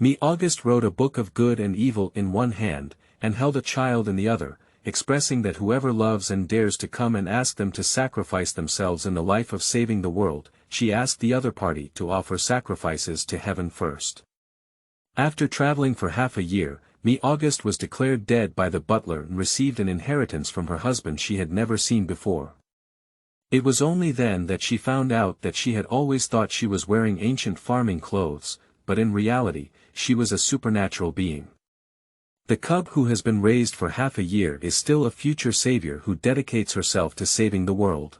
Me August wrote a book of good and evil in one hand, and held a child in the other, expressing that whoever loves and dares to come and ask them to sacrifice themselves in the life of saving the world, she asked the other party to offer sacrifices to heaven first. After traveling for half a year, Me August was declared dead by the butler and received an inheritance from her husband she had never seen before. It was only then that she found out that she had always thought she was wearing ancient farming clothes, but in reality, she was a supernatural being. The cub who has been raised for half a year is still a future savior who dedicates herself to saving the world.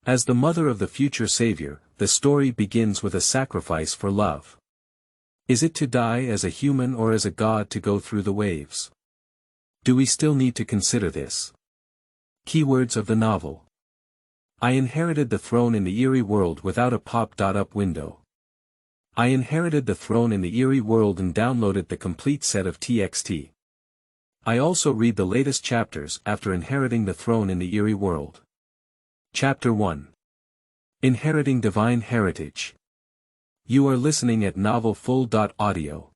As the mother of the future savior, the story begins with a sacrifice for love. Is it to die as a human or as a god to go through the waves? Do we still need to consider this? Keywords of the novel. I inherited the throne in the eerie world without a pop-up window. I inherited the throne in the eerie world and downloaded the complete set of TXT. I also read the latest chapters after inheriting the throne in the eerie world. Chapter 1. Inheriting Divine Heritage. You are listening at novelfull.audio.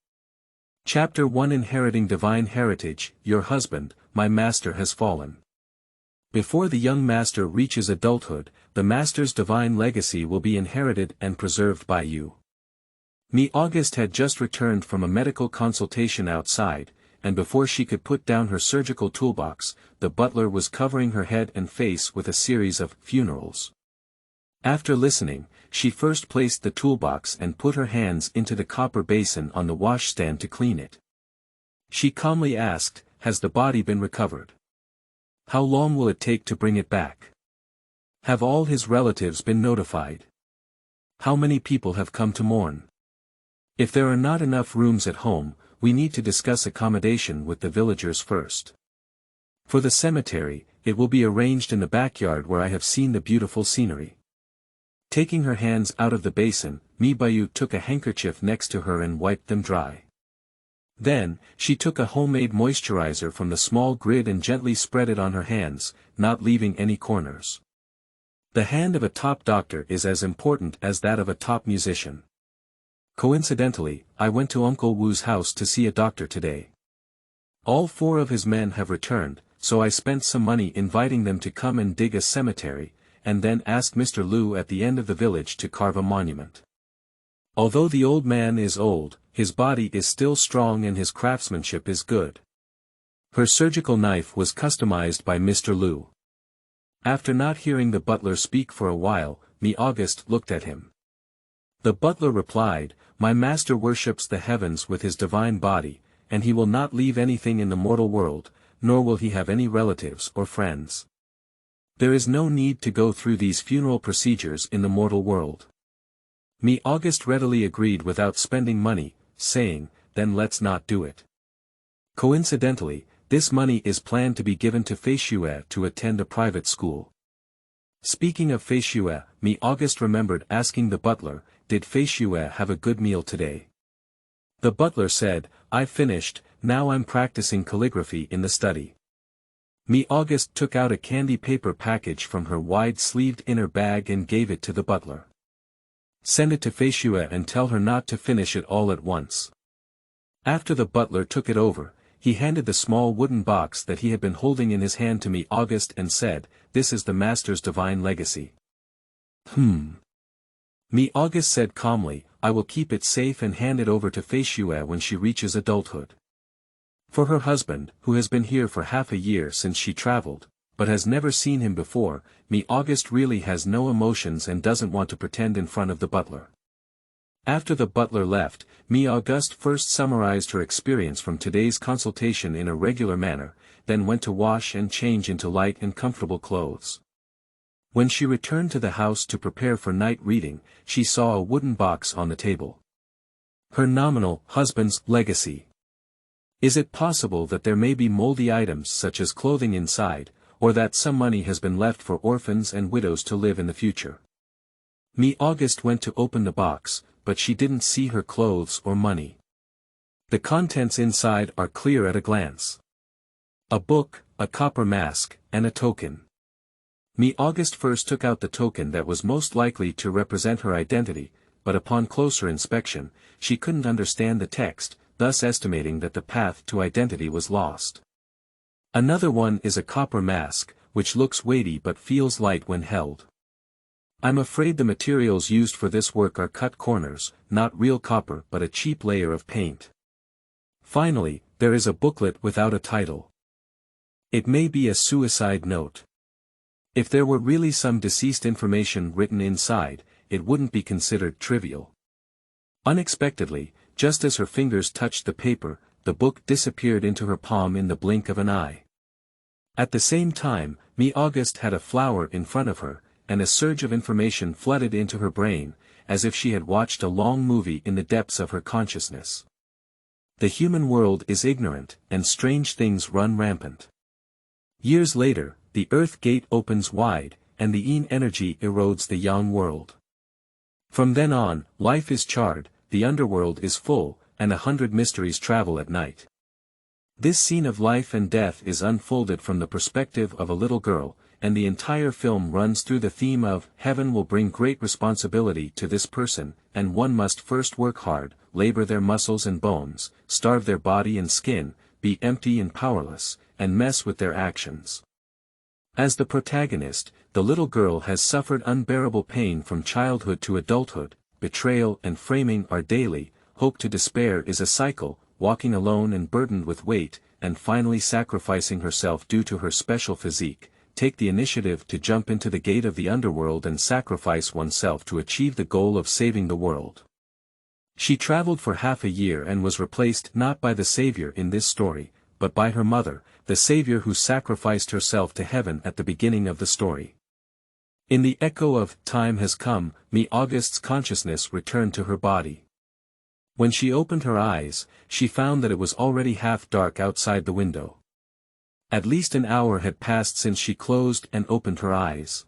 Chapter 1 Inheriting Divine Heritage. Your husband, my master, has fallen. Before the young master reaches adulthood, the master's divine legacy will be inherited and preserved by you. Me August had just returned from a medical consultation outside, and before she could put down her surgical toolbox, the butler was covering her head and face with a series of funerals. After listening, she first placed the toolbox and put her hands into the copper basin on the washstand to clean it. She calmly asked, "Has the body been recovered? How long will it take to bring it back? Have all his relatives been notified? How many people have come to mourn? If there are not enough rooms at home, we need to discuss accommodation with the villagers first. For the cemetery, it will be arranged in the backyard where I have seen the beautiful scenery." Taking her hands out of the basin, Mi Bayu took a handkerchief next to her and wiped them dry. Then, she took a homemade moisturizer from the small grid and gently spread it on her hands, not leaving any corners. The hand of a top doctor is as important as that of a top musician. Coincidentally, I went to Uncle Wu's house to see a doctor today. All 4 of his men have returned, so I spent some money inviting them to come and dig a cemetery, and then asked Mr. Lu at the end of the village to carve a monument. Although the old man is old, his body is still strong and his craftsmanship is good. Her surgical knife was customized by Mr. Lu. After not hearing the butler speak for a while, Me August looked at him. The butler replied, "My master worships the heavens with his divine body, and he will not leave anything in the mortal world, nor will he have any relatives or friends. There is no need to go through these funeral procedures in the mortal world." Me August readily agreed without spending money, saying, "Then let's not do it." Coincidentally, this money is planned to be given to Feishue to attend a private school. Speaking of Feishue, Me August remembered asking the butler, "Did Feishue have a good meal today?" The butler said, "I finished, now I'm practicing calligraphy in the study." Me August took out a candy paper package from her wide-sleeved inner bag and gave it to the butler. "Send it to Feishue and tell her not to finish it all at once." After the butler took it over, he handed the small wooden box that he had been holding in his hand to Me August and said, "This is the master's divine legacy." Me August said calmly, "I will keep it safe and hand it over to Feishue when she reaches adulthood." For her husband, who has been here for half a year since she traveled, but has never seen him before, Me August really has no emotions and doesn't want to pretend in front of the butler. After the butler left, Me August first summarized her experience from today's consultation in a regular manner, then went to wash and change into light and comfortable clothes. When she returned to the house to prepare for night reading, she saw a wooden box on the table. Her nominal husband's legacy. Is it possible that there may be moldy items such as clothing inside, or that some money has been left for orphans and widows to live in the future? Me August went to open the box, but she didn't see her clothes or money. The contents inside are clear at a glance. A book, a copper mask, and a token. Me August first took out the token that was most likely to represent her identity, but upon closer inspection, she couldn't understand the text, thus estimating that the path to identity was lost. Another one is a copper mask, which looks weighty but feels light when held. I'm afraid the materials used for this work are cut corners, not real copper but a cheap layer of paint. Finally, there is a booklet without a title. It may be a suicide note. If there were really some deceased information written inside, it wouldn't be considered trivial. Unexpectedly, just as her fingers touched the paper, the book disappeared into her palm in the blink of an eye. At the same time, August had a flower in front of her, and a surge of information flooded into her brain, as if she had watched a long movie in the depths of her consciousness. The human world is ignorant, and strange things run rampant. Years later, the Earth gate opens wide, and the Yin energy erodes the Yang world. From then on, life is charred, the underworld is full, and 100 mysteries travel at night. This scene of life and death is unfolded from the perspective of a little girl, and the entire film runs through the theme of heaven will bring great responsibility to this person, and one must first work hard, labor their muscles and bones, starve their body and skin, be empty and powerless, and mess with their actions. As the protagonist, the little girl has suffered unbearable pain from childhood to adulthood, betrayal and framing are daily, hope to despair is a cycle, walking alone and burdened with weight, and finally sacrificing herself due to her special physique, take the initiative to jump into the gate of the underworld and sacrifice oneself to achieve the goal of saving the world. She traveled for half a year and was replaced not by the savior in this story, but by her mother, the savior who sacrificed herself to heaven at the beginning of the story. In the echo of time has come, August's consciousness returned to her body. When she opened her eyes, she found that it was already half dark outside the window. At least an hour had passed since she closed and opened her eyes.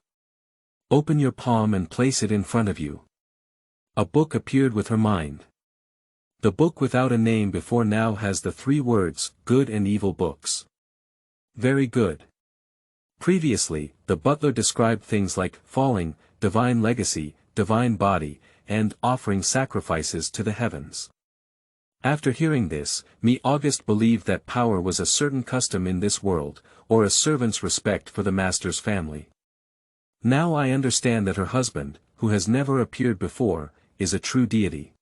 Open your palm and place it in front of you. A book appeared with her mind. The book without a name before now has the 3 words, Good and Evil Books. Very good. Previously, the butler described things like falling, divine legacy, divine body, and offering sacrifices to the heavens. After hearing this, August believed that power was a certain custom in this world, or a servant's respect for the master's family. Now I understand that her husband, who has never appeared before, is a true deity.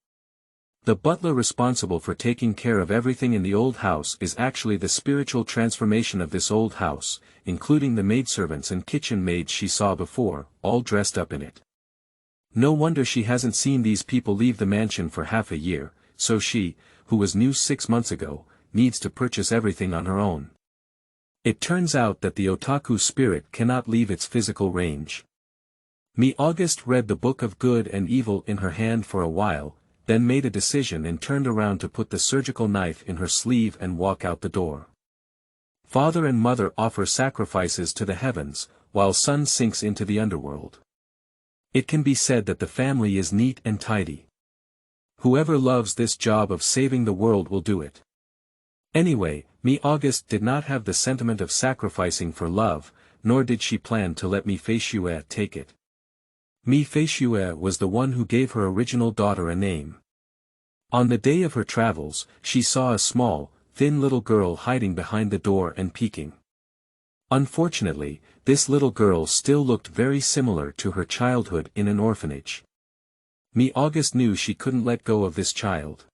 The butler responsible for taking care of everything in the old house is actually the spiritual transformation of this old house, including the maidservants and kitchen maids she saw before, all dressed up in it. No wonder she hasn't seen these people leave the mansion for half a year, so she, who was new 6 months ago, needs to purchase everything on her own. It turns out that the otaku spirit cannot leave its physical range. August read the Book of Good and Evil in her hand for a while, then made a decision and turned around to put the surgical knife in her sleeve and walk out the door. Father and mother offer sacrifices to the heavens, while son sinks into the underworld. It can be said that the family is neat and tidy. Whoever loves this job of saving the world will do it. Anyway, August did not have the sentiment of sacrificing for love, nor did she plan to let Feishue take it. Feishue was the one who gave her original daughter a name. On the day of her travels, she saw a small, thin little girl hiding behind the door and peeking. Unfortunately, this little girl still looked very similar to her childhood in an orphanage. August knew she couldn't let go of this child.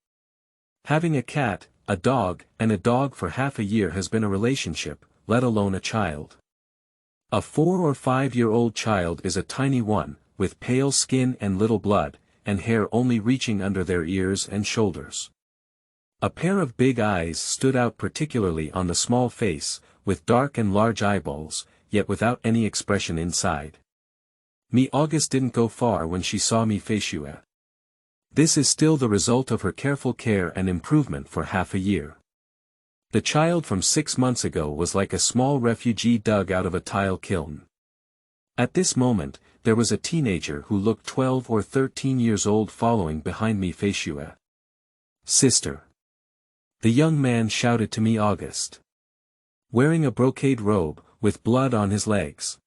Having a cat, a dog, and a dog for half a year has been a relationship, let alone a child. A 4 or 5-year-old child is a tiny one, with pale skin and little blood, and hair only reaching under their ears and shoulders. A pair of big eyes stood out particularly on the small face, with dark and large eyeballs, yet without any expression inside. August didn't go far when she saw Feishue. This is still the result of her careful care and improvement for half a year. The child from 6 months ago was like a small refugee dug out of a tile kiln. At this moment, there was a teenager who looked 12 or 13 years old following behind Feishue. Sister. The young man shouted to August. Wearing a brocade robe, with blood on his legs.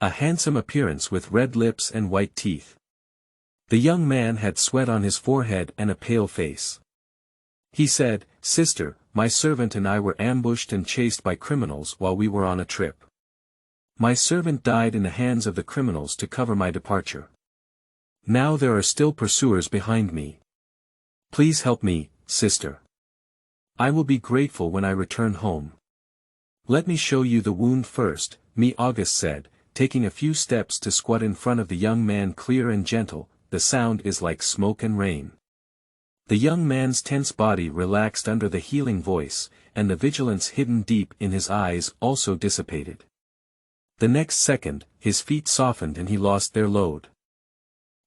A handsome appearance with red lips and white teeth. The young man had sweat on his forehead and a pale face. He said, "Sister, my servant and I were ambushed and chased by criminals while we were on a trip. My servant died in the hands of the criminals to cover my departure. Now there are still pursuers behind me. Please help me, sister. I will be grateful when I return home." "Let me show you the wound first," me August said, taking a few steps to squat in front of the young man. Clear and gentle, the sound is like smoke and rain. The young man's tense body relaxed under the healing voice, and the vigilance hidden deep in his eyes also dissipated. The next second, his feet softened and he lost their load.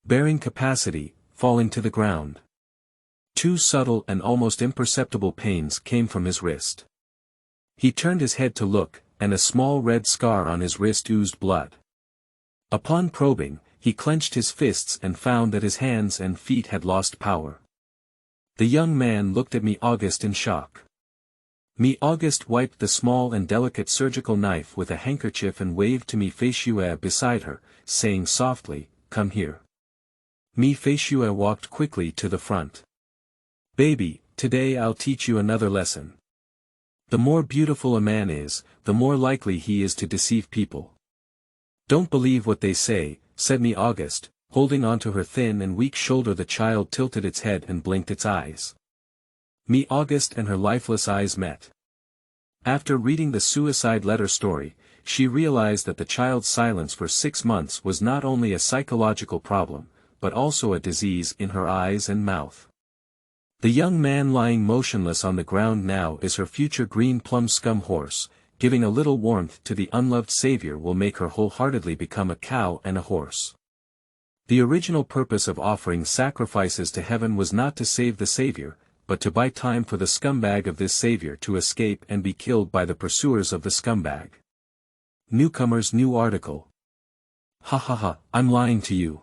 Bearing capacity, falling to the ground. Two subtle and almost imperceptible pains came from his wrist. He turned his head to look, and a small red scar on his wrist oozed blood. Upon probing, he clenched his fists and found that his hands and feet had lost power. The young man looked at me August in shock. Me August wiped the small and delicate surgical knife with a handkerchief and waved to me Feishue beside her, saying softly, "Come here." Me Feishue walked quickly to the front. "Baby, today I'll teach you another lesson. The more beautiful a man is, the more likely he is to deceive people. Don't believe what they say," said me August, holding onto her thin and weak shoulder. The child tilted its head and blinked its eyes. Me August and her lifeless eyes met. After reading the suicide letter story, she realized that the child's silence for 6 months was not only a psychological problem, but also a disease in her eyes and mouth. The young man lying motionless on the ground now is her future green plum scum horse. Giving a little warmth to the unloved savior will make her wholeheartedly become a cow and a horse. The original purpose of offering sacrifices to heaven was not to save the savior, but to buy time for the scumbag of this savior to escape and be killed by the pursuers of the scumbag. Newcomer's new article. Ha ha ha, I'm lying to you.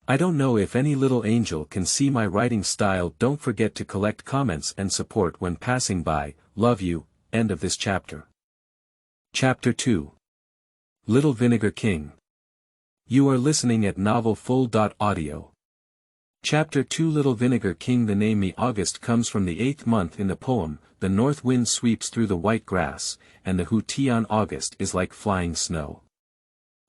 I don't know if any little angel can see my writing style. Don't forget to collect comments and support when passing by. Love you. End of this chapter. Chapter 2. Little Vinegar King. You are listening at novelfull.audio. Chapter 2. Little Vinegar King. The name Me August comes from the 8th month in the poem. The north wind sweeps through the white grass, and the Hutian August is like flying snow.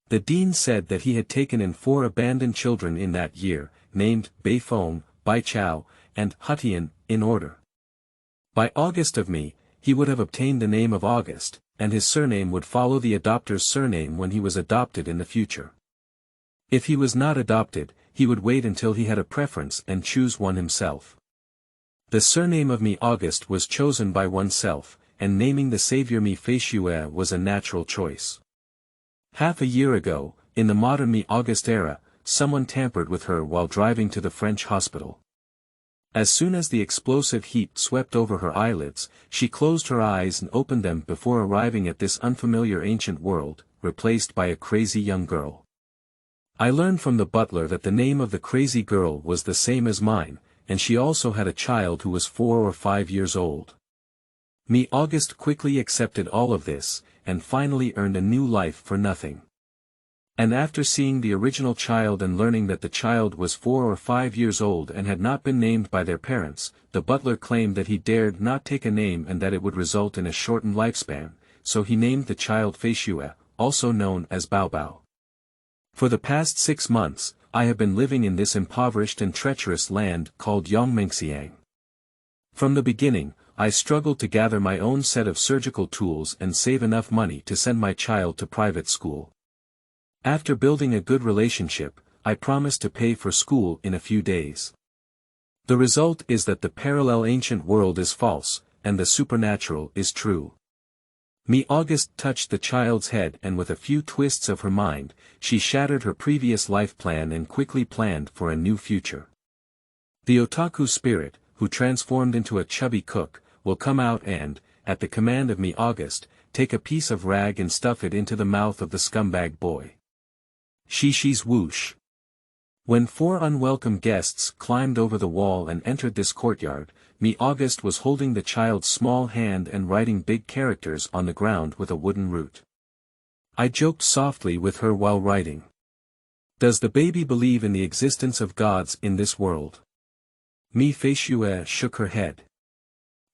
The dean said that he had taken in 4 abandoned children in that year, named Bai Fong, Bai Chao, and Hutian, in order. By August of Me, he would have obtained the name of August, and his surname would follow the adopter's surname when he was adopted in the future. If he was not adopted, he would wait until he had a preference and choose one himself. The surname of Me August was chosen by oneself, and naming the savior Me Feishue was a natural choice. Half a year ago, in the modern Me August era, someone tampered with her while driving to the French hospital. As soon as the explosive heat swept over her eyelids, she closed her eyes and opened them before arriving at this unfamiliar ancient world, replaced by a crazy young girl. I learned from the butler that the name of the crazy girl was the same as mine, and she also had a child who was 4 or 5 years old. Me August quickly accepted all of this, and finally earned a new life for nothing. And after seeing the original child and learning that the child was 4 or 5 years old and had not been named by their parents, the butler claimed that he dared not take a name and that it would result in a shortened lifespan, so he named the child Feishue, also known as Bao Bao. For the past 6 months, I have been living in this impoverished and treacherous land called Yongmengxiang. From the beginning, I struggled to gather my own set of surgical tools and save enough money to send my child to private school. After building a good relationship, I promised to pay for school in a few days. The result is that the parallel ancient world is false, and the supernatural is true. Me August touched the child's head and with a few twists of her mind, she shattered her previous life plan and quickly planned for a new future. The otaku spirit, who transformed into a chubby cook, will come out and, at the command of Me August, take a piece of rag and stuff it into the mouth of the scumbag boy. Shishi's whoosh. When 4 unwelcome guests climbed over the wall and entered this courtyard, Me August was holding the child's small hand and writing big characters on the ground with a wooden root. I joked softly with her while writing. Does the baby believe in the existence of gods in this world? Mi Feishue shook her head.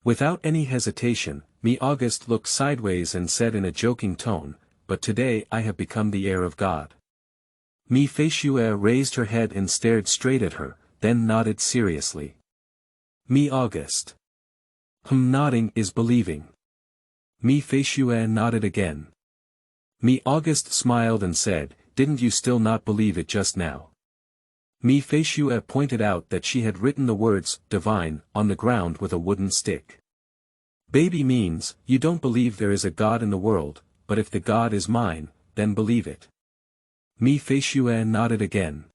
Without any hesitation, Mi August looked sideways and said in a joking tone, but today I have become the heir of God. Mi Feishue raised her head and stared straight at her, then nodded seriously. Mi August. Nodding is believing. Mi Feishue nodded again. Mi August smiled and said, didn't you still not believe it just now? Mi Feishue pointed out that she had written the words, divine, on the ground with a wooden stick. Baby means, you don't believe there is a God in the world, but if the God is mine, then believe it. Mi Feishue nodded again.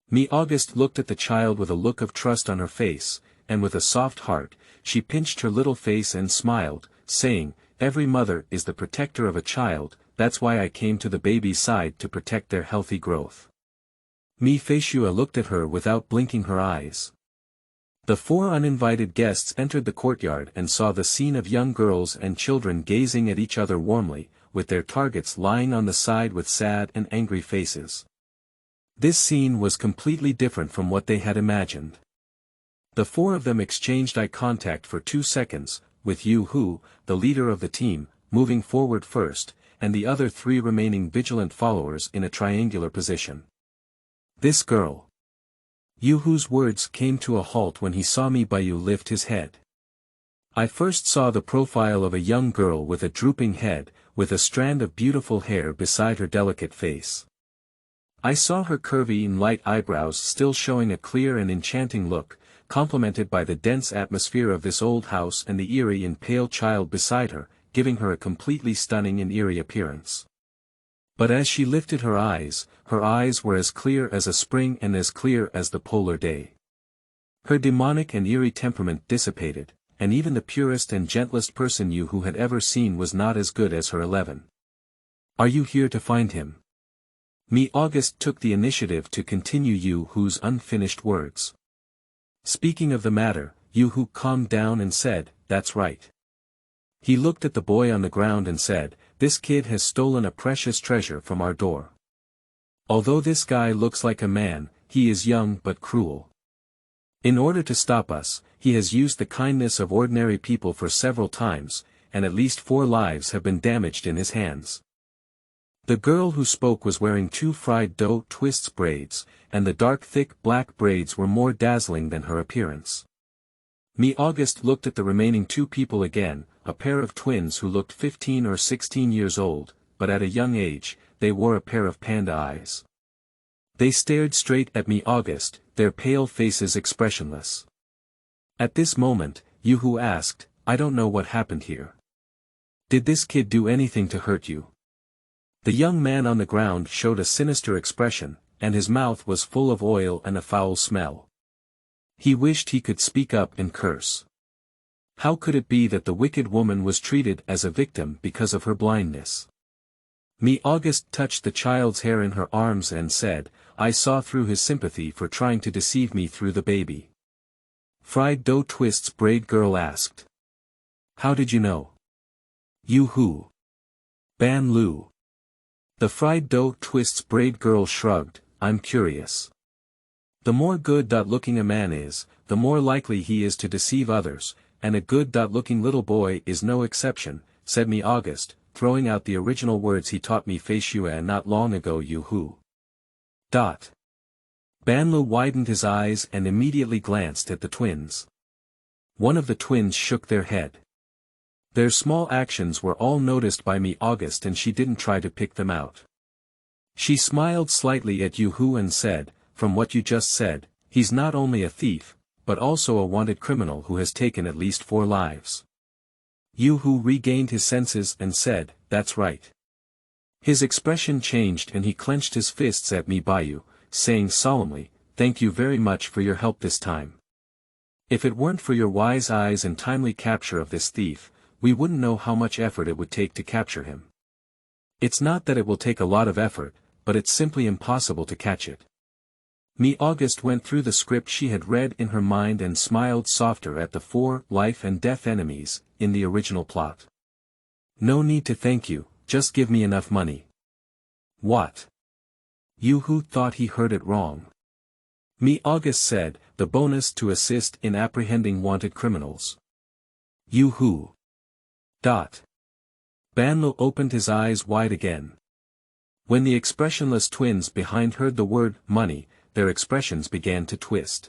Mi August looked at the child with a look of trust on her face, and with a soft heart, she pinched her little face and smiled, saying, every mother is the protector of a child, that's why I came to the baby's side to protect their healthy growth. Mi Feishue looked at her without blinking her eyes. The four uninvited guests entered the courtyard and saw the scene of young girls and children gazing at each other warmly, with their targets lying on the side with sad and angry faces. This scene was completely different from what they had imagined. The four of them exchanged eye contact for 2 seconds, with Yu Hu, the leader of the team, moving forward first, and the other 3 remaining vigilant followers in a triangular position. This girl. Yu Hu's words came to a halt when he saw Mi Bayu lift his head. I first saw the profile of a young girl with a drooping head, with a strand of beautiful hair beside her delicate face. I saw her curvy and light eyebrows still showing a clear and enchanting look, complemented by the dense atmosphere of this old house and the eerie and pale child beside her, giving her a completely stunning and eerie appearance. But as she lifted her eyes were as clear as a spring and as clear as the polar day. Her demonic and eerie temperament dissipated, and even the purest and gentlest person Yu Hu had ever seen was not as good as her 11. Are you here to find him? Mi August took the initiative to continue Yu Hu's unfinished words. Speaking of the matter, Yu Hu calmed down and said, that's right. He looked at the boy on the ground and said, this kid has stolen a precious treasure from our door. Although this guy looks like a man, he is young but cruel. In order to stop us, he has used the kindness of ordinary people for several times, and at least 4 lives have been damaged in his hands. The girl who spoke was wearing 2 fried dough twists braids, and the dark thick black braids were more dazzling than her appearance. Mi August looked at the remaining 2 people again, a pair of twins who looked 15 or 16 years old, but at a young age, they wore a pair of panda eyes. They stared straight at Mi August, their pale faces expressionless. At this moment, Yu Hu asked, I don't know what happened here. Did this kid do anything to hurt you? The young man on the ground showed a sinister expression, and his mouth was full of oil and a foul smell. He wished he could speak up and curse. How could it be that the wicked woman was treated as a victim because of her blindness? Mi August touched the child's hair in her arms and said, I saw through his sympathy for trying to deceive me through the baby. Fried dough twists braid girl asked. How did you know? Yu Hu. Ban Lu. The fried dough twists braid girl shrugged, I'm curious. The more good-looking a man is, the more likely he is to deceive others, and a good-looking little boy is no exception, said Mi August, throwing out the original words he taught Mi Feishue not long ago Yu Hu. Banlu widened his eyes and immediately glanced at the twins. One of the twins shook their head. Their small actions were all noticed by Mi August and she didn't try to pick them out. She smiled slightly at Yu Hu and said, from what you just said, he's not only a thief, but also a wanted criminal who has taken at least 4 lives. Yu Hu regained his senses and said, that's right. His expression changed and he clenched his fists at Mi Bayu, saying solemnly, thank you very much for your help this time. If it weren't for your wise eyes and timely capture of this thief, we wouldn't know how much effort it would take to capture him. It's not that it will take a lot of effort, but it's simply impossible to catch it. Mi August went through the script she had read in her mind and smiled softer at the 4 life and death enemies in the original plot. No need to thank you, just give me enough money. What? Yu-Hu thought he heard it wrong. Me August said, the bonus to assist in apprehending wanted criminals. Yu-Hu. Banlu opened his eyes wide again. When the expressionless twins behind heard the word money, their expressions began to twist.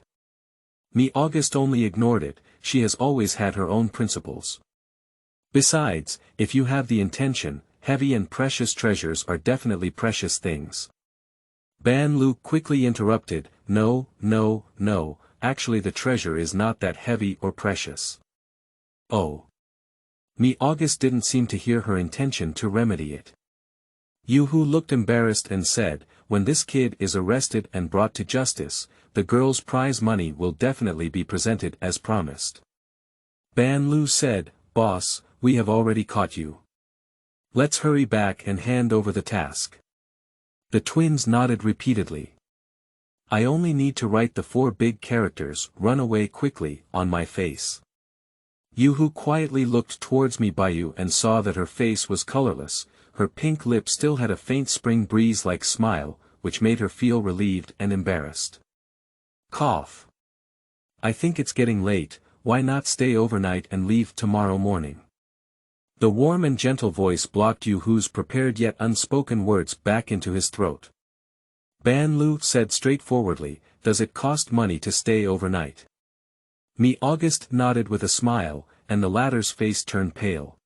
Me August only ignored it, she has always had her own principles. Besides, if you have the intention, heavy and precious treasures are definitely precious things. Ban Lu quickly interrupted, no, actually the treasure is not that heavy or precious. Oh. Me August didn't seem to hear her intention to remedy it. Yu-Hu looked embarrassed and said, when this kid is arrested and brought to justice, the girl's prize money will definitely be presented as promised. Ban Lu said, boss, we have already caught you. Let's hurry back and hand over the task. The twins nodded repeatedly. I only need to write the 4 big characters, run away quickly, on my face. Yu-Hu quietly looked towards me Bayu and saw that her face was colorless, her pink lip still had a faint spring breeze-like smile, which made her feel relieved and embarrassed. Cough. I think it's getting late, why not stay overnight and leave tomorrow morning? The warm and gentle voice blocked Yu-Hu's prepared yet unspoken words back into his throat. Ban Lu said straightforwardly, does it cost money to stay overnight? Me August nodded with a smile, and the latter's face turned pale.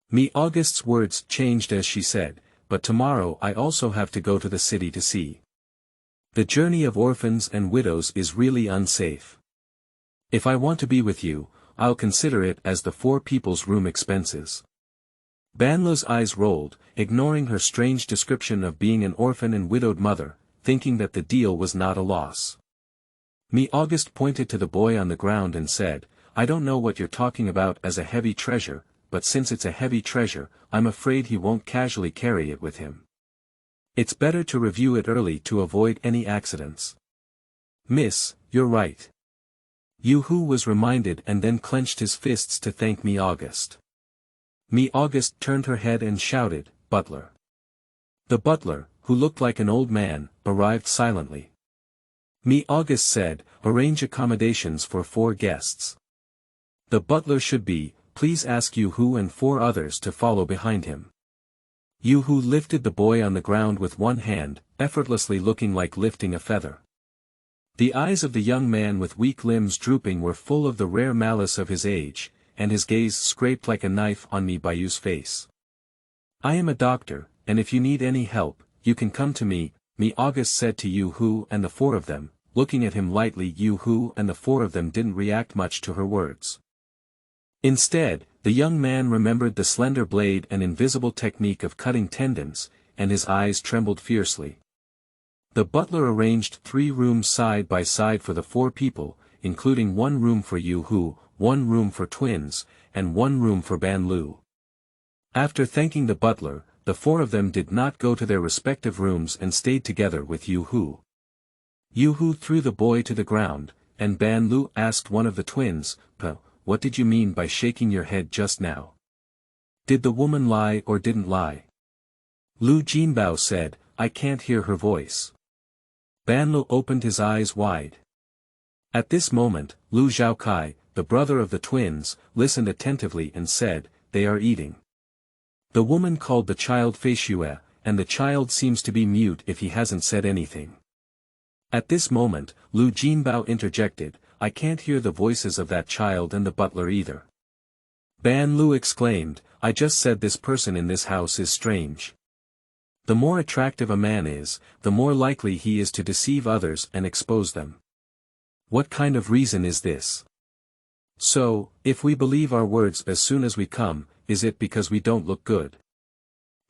Me August's words changed as she said, but tomorrow I also have to go to the city to see. The journey of orphans and widows is really unsafe. If I want to be with you, I'll consider it as the 4 people's room expenses. Banlu's eyes rolled, ignoring her strange description of being an orphan and widowed mother, thinking that the deal was not a loss. Me August pointed to the boy on the ground and said, I don't know what you're talking about as a heavy treasure, but since it's a heavy treasure, I'm afraid he won't casually carry it with him. It's better to review it early to avoid any accidents. Miss, you're right. Yu-Hu was reminded and then clenched his fists to thank Me August. Me August turned her head and shouted, butler. The butler, who looked like an old man, arrived silently. Me August said, arrange accommodations for 4 guests. The butler should be, please ask Yu-Hu and 4 others to follow behind him. Yu-Hu lifted the boy on the ground with one hand, effortlessly looking like lifting a feather. The eyes of the young man with weak limbs drooping were full of the rare malice of his age, and his gaze scraped like a knife on me Bayu's face. I am a doctor, and if you need any help, you can come to me, Me August said to Yu-Hu and the 4 of them, looking at him lightly. Yu-Hu and the 4 of them didn't react much to her words. Instead, the young man remembered the slender blade and invisible technique of cutting tendons, and his eyes trembled fiercely. The butler arranged 3 rooms side by side for the 4 people, including 1 room for Yu-Hu, 1 room for twins, and 1 room for Ban Lu. After thanking the butler, the 4 of them did not go to their respective rooms and stayed together with Yu-Hu. Yu-Hu threw the boy to the ground, and Ban Lu asked one of the twins, what did you mean by shaking your head just now? Did the woman lie or didn't lie? Lu Jinbao said, I can't hear her voice. Ban Lu opened his eyes wide. At this moment, Lu Zhaokai, the brother of the twins, listened attentively and said, they are eating. The woman called the child Fei Xue, and the child seems to be mute if he hasn't said anything. At this moment, Lu Jinbao interjected, I can't hear the voices of that child and the butler either. Ban Lu exclaimed, I just said this person in this house is strange. The more attractive a man is, the more likely he is to deceive others and expose them. What kind of reason is this? So, if we believe our words as soon as we come, is it because we don't look good?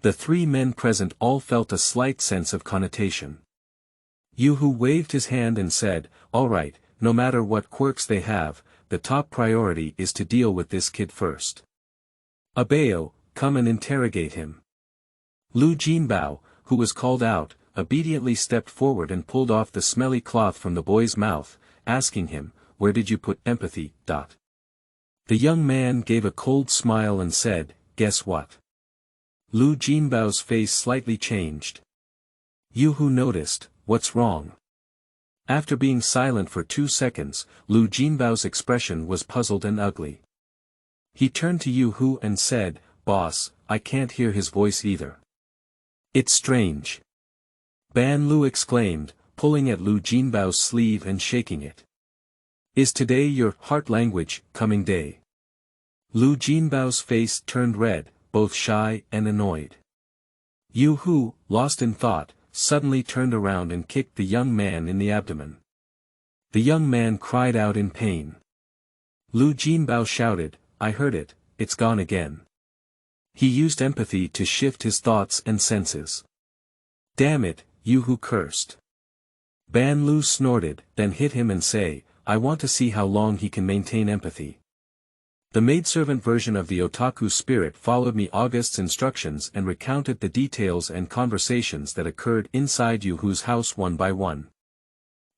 The 3 men present all felt a slight sense of connotation. Yu-Hu waved his hand and said, all right, no matter what quirks they have, the top priority is to deal with this kid first. Abeo, come and interrogate him. Lu Jinbao, who was called out, obediently stepped forward and pulled off the smelly cloth from the boy's mouth, asking him, where did you put empathy? The young man gave a cold smile and said, guess what? Lu Jinbao's face slightly changed. Yu-Hu noticed, "What's wrong?" After being silent for 2 seconds, Lu Jinbao's expression was puzzled and ugly. He turned to Yu-Hu and said, "Boss, I can't hear his voice either." "It's strange." Ban Lu exclaimed, pulling at Lu Jinbao's sleeve and shaking it. "Is today your heart language coming day?" Lu Jinbao's face turned red, both shy and annoyed. Yu-Hu, lost in thought, suddenly turned around and kicked the young man in the abdomen. The young man cried out in pain. Lu Jinbao shouted, "I heard it, it's gone again." He used empathy to shift his thoughts and senses. "Damn it," Yu-Hu cursed. Ban Lu snorted, then hit him and say, "I want to see how long he can maintain empathy." The maidservant version of the otaku spirit followed me August's instructions and recounted the details and conversations that occurred inside Yu-Hu's house one by one.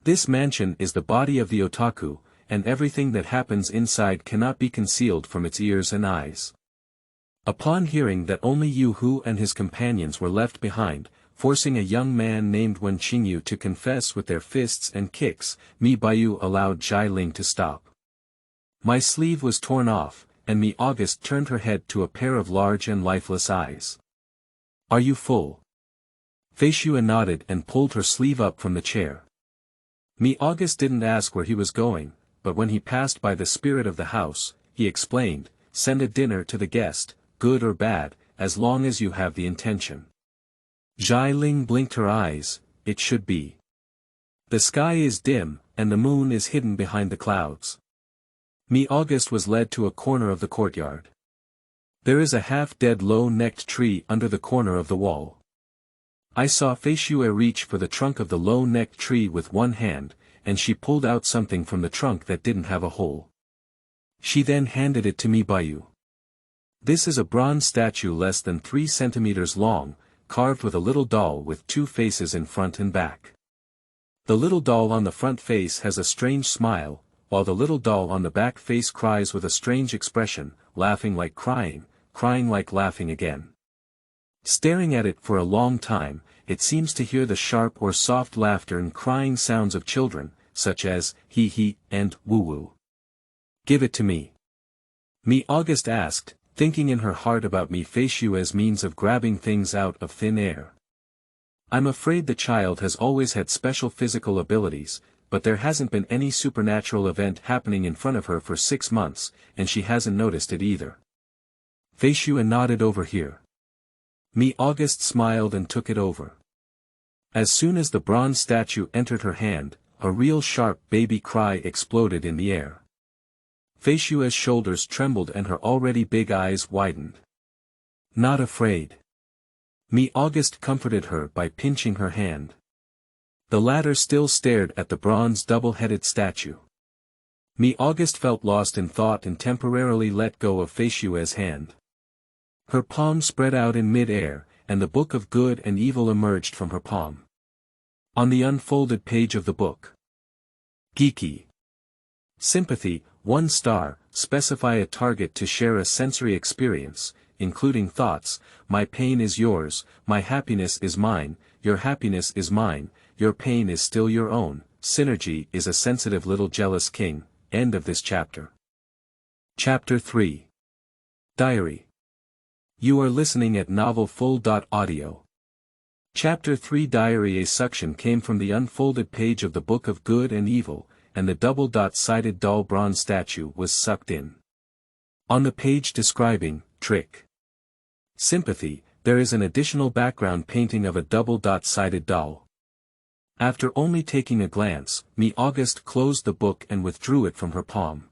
This mansion is the body of the otaku, and everything that happens inside cannot be concealed from its ears and eyes. Upon hearing that only Yu-Hu and his companions were left behind, forcing a young man named Wen Qingyu to confess with their fists and kicks, Mi Baiyu allowed Jai Ling to stop. My sleeve was torn off, and Mi August turned her head to a pair of large and lifeless eyes. "Are you full?" Fei Xue nodded and pulled her sleeve up from the chair. Mi August didn't ask where he was going, but when he passed by the spirit of the house, he explained, "Send a dinner to the guest, good or bad, as long as you have the intention." Jai Ling blinked her eyes, "It should be. The sky is dim, and the moon is hidden behind the clouds." Mi August was led to a corner of the courtyard. There is a half-dead low-necked tree under the corner of the wall. I saw Fei Xue reach for the trunk of the low-necked tree with one hand, and she pulled out something from the trunk that didn't have a hole. She then handed it to Mi Baiyu. This is a bronze statue less than 3 centimeters long, carved with a little doll with 2 faces in front and back. The little doll on the front face has a strange smile, while the little doll on the back face cries with a strange expression, laughing like crying like laughing again. Staring at it for a long time, it seems to hear the sharp or soft laughter and crying sounds of children, such as, he and woo-woo. "Give it to me." Mi August asked, thinking in her heart about Mi Fei Xue's means of grabbing things out of thin air. "I'm afraid the child has always had special physical abilities, but there hasn't been any supernatural event happening in front of her for 6 months, and she hasn't noticed it either." Fei Xue nodded over here. Mi August smiled and took it over. As soon as the bronze statue entered her hand, a real sharp baby cry exploded in the air. Fei Xue's shoulders trembled and her already big eyes widened. "Not afraid." Mi August comforted her by pinching her hand. The latter still stared at the bronze double-headed statue. Mi August felt lost in thought and temporarily let go of Fei Xue's hand. Her palm spread out in mid-air, and the book of good and evil emerged from her palm. On the unfolded page of the book. Geeky. Sympathy, 1 star, specify a target to share a sensory experience, including thoughts, "My pain is yours, my happiness is mine, your happiness is mine, your pain is still your own." Synergy is a sensitive little jealous king. End of this chapter. Chapter 3. Diary. You are listening at novelfull.audio. Chapter 3 Diary. A suction came from the unfolded page of the Book of Good and Evil, and the double-sided doll bronze statue was sucked in. On the page describing, trick. Sympathy, there is an additional background painting of a double-sided doll. After only taking a glance, Mi August closed the book and withdrew it from her palm.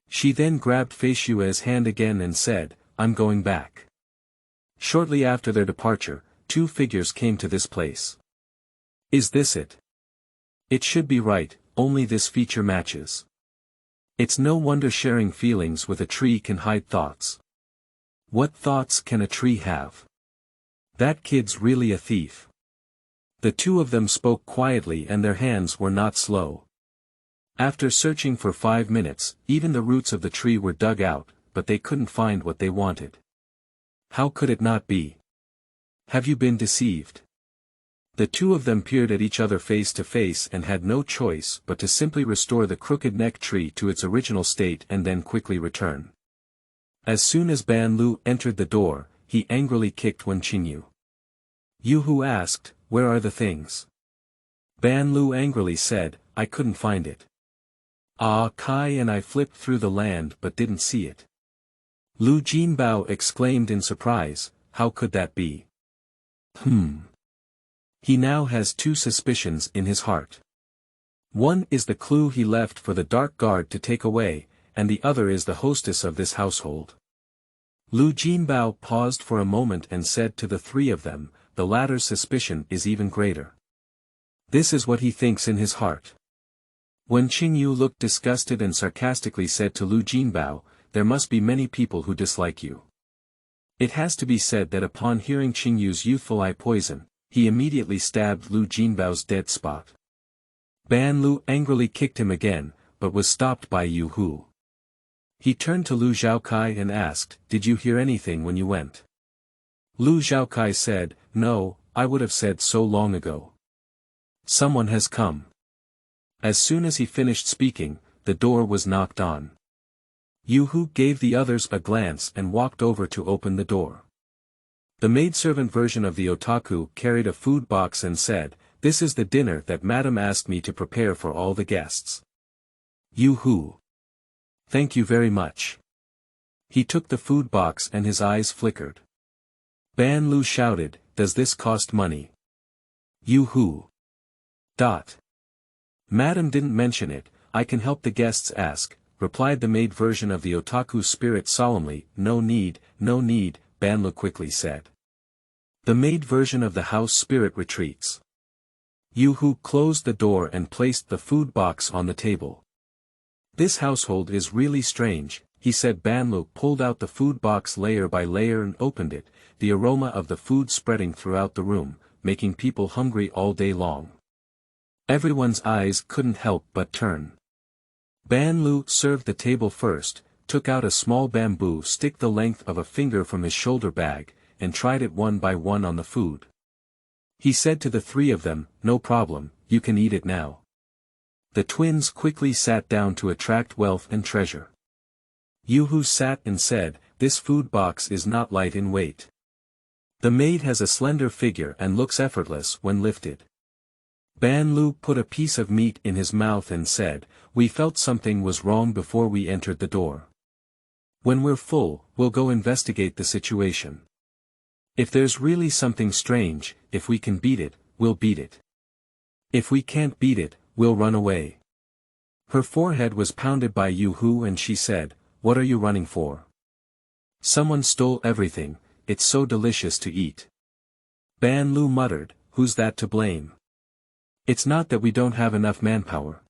She then grabbed Fei Xue's hand again and said, "I'm going back." Shortly after their departure, 2 figures came to this place. Is this it? It should be right, only this feature matches. It's no wonder sharing feelings with a tree can hide thoughts. What thoughts can a tree have? That kid's really a thief. The 2 of them spoke quietly and their hands were not slow. After searching for 5 minutes, even the roots of the tree were dug out, but they couldn't find what they wanted. How could it not be? Have you been deceived? The two of them peered at each other face to face and had no choice but to simply restore the crooked neck tree to its original state and then quickly return. As soon as Ban Lu entered the door, he angrily kicked Wen Qingyu. Yu asked, "Where are the things?" Ban Lu angrily said, "I couldn't find it. Ah, Kai and I flipped through the land but didn't see it." Lu Jinbao exclaimed in surprise, "How could that be?" He now has two suspicions in his heart. One is the clue he left for the dark guard to take away, and the other is the hostess of this household. Lu Jinbao paused for a moment and said to the three of them, the latter's suspicion is even greater. This is what he thinks in his heart. When Qingyu looked disgusted and sarcastically said to Lu Jinbao, "There must be many people who dislike you." It has to be said that upon hearing Qingyu's youthful eye poison, he immediately stabbed Lu Jinbao's dead spot. Ban Lu angrily kicked him again, but was stopped by Yu Hu. He turned to Lu Zhaokai and asked, "Did you hear anything when you went?" Lu Zhaokai said, "No, I would have said so long ago. Someone has come." As soon as he finished speaking, the door was knocked on. Yu Hu gave the others a glance and walked over to open the door. The maidservant version of the otaku carried a food box and said, "This is the dinner that Madam asked me to prepare for all the guests." Yu Hu. "Thank you very much." He took the food box and his eyes flickered. Ban Lu shouted, "Does this cost money?" Yu Hu. "Madam didn't mention it, I can help the guests ask," replied the maid version of the otaku spirit solemnly. No need, Ban Lu quickly said. The maid version of the house spirit retreats. Yu Hu closed the door and placed the food box on the table. "This household is really strange," he said. Ban Lu pulled out the food box layer by layer and opened it, the aroma of the food spreading throughout the room, making people hungry all day long. Everyone's eyes couldn't help but turn. Ban Lu served the table first, took out a small bamboo stick the length of a finger from his shoulder bag, and tried it one by one on the food. He said to the three of them, "No problem, you can eat it now." The twins quickly sat down to attract wealth and treasure. Yu Hu sat and said, "This food box is not light in weight. The maid has a slender figure and looks effortless when lifted." Ban Lu put a piece of meat in his mouth and said, "We felt something was wrong before we entered the door. When we're full, we'll go investigate the situation. If there's really something strange, if we can beat it, we'll beat it. If we can't beat it, we'll run away." Her forehead was pounded by Yu Hu and she said, "What are you running for? Someone stole everything, it's so delicious to eat." Ban Lu muttered, "Who's that to blame? It's not that we don't have enough manpower.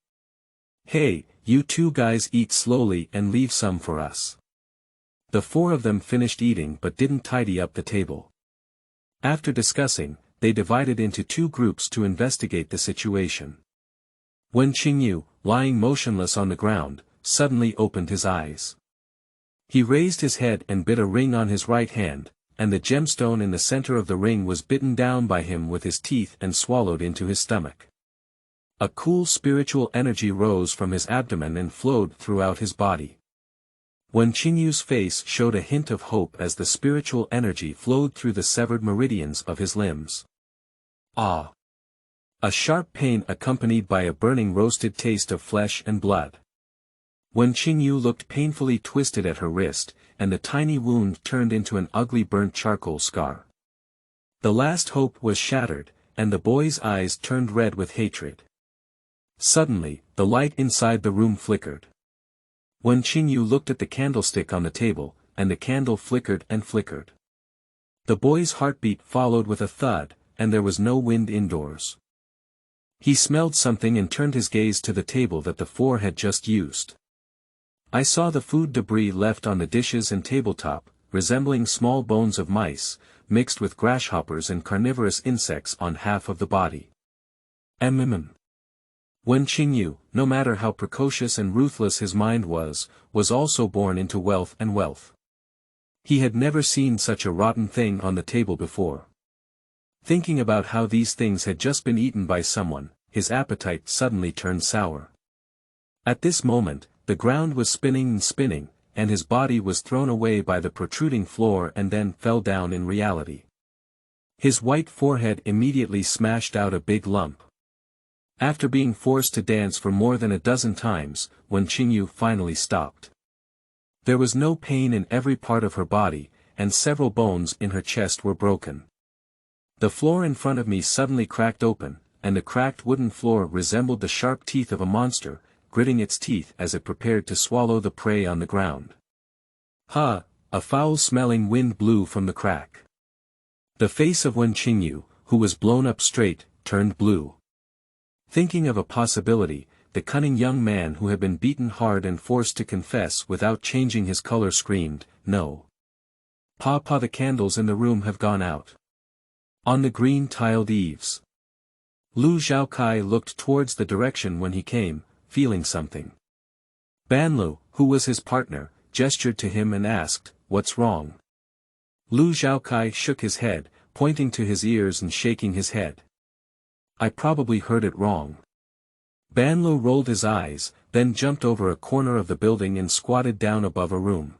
Hey, you two guys eat slowly and leave some for us." The four of them finished eating but didn't tidy up the table. After discussing, they divided into two groups to investigate the situation. Wen Qingyu, lying motionless on the ground, suddenly opened his eyes. He raised his head and bit a ring on his right hand, and the gemstone in the center of the ring was bitten down by him with his teeth and swallowed into his stomach. A cool spiritual energy rose from his abdomen and flowed throughout his body. Wen Qingyu's face showed a hint of hope as the spiritual energy flowed through the severed meridians of his limbs. Ah! A sharp pain accompanied by a burning roasted taste of flesh and blood. Wen Qingyu looked painfully twisted at her wrist, and the tiny wound turned into an ugly burnt charcoal scar. The last hope was shattered, and the boy's eyes turned red with hatred. Suddenly, the light inside the room flickered. Wen Qingyu looked at the candlestick on the table, and the candle flickered and flickered. The boy's heartbeat followed with a thud, and there was no wind indoors. He smelled something and turned his gaze to the table that the four had just used. "I saw the food debris left on the dishes and tabletop, resembling small bones of mice, mixed with grasshoppers and carnivorous insects on half of the body." Wen Qingyu, no matter how precocious and ruthless his mind was also born into wealth and wealth. He had never seen such a rotten thing on the table before. Thinking about how these things had just been eaten by someone, his appetite suddenly turned sour. At this moment, the ground was spinning and spinning, and his body was thrown away by the protruding floor and then fell down in reality. His white forehead immediately smashed out a big lump. After being forced to dance for more than a dozen times, when Qingyu finally stopped. There was no pain in every part of her body, and several bones in her chest were broken. The floor in front of me suddenly cracked open, and the cracked wooden floor resembled the sharp teeth of a monster, gritting its teeth as it prepared to swallow the prey on the ground. Ha! A foul-smelling wind blew from the crack. The face of Wen Qingyu, who was blown up straight, turned blue. Thinking of a possibility, the cunning young man who had been beaten hard and forced to confess without changing his color screamed, "No! Papa, the candles in the room have gone out." On the green tiled eaves. Lu Zhaokai looked towards the direction when he came, feeling something. Banlu, who was his partner, gestured to him and asked, "What's wrong?" Lu Zhaokai shook his head, pointing to his ears and shaking his head. "I probably heard it wrong." Banlu rolled his eyes, then jumped over a corner of the building and squatted down above a room.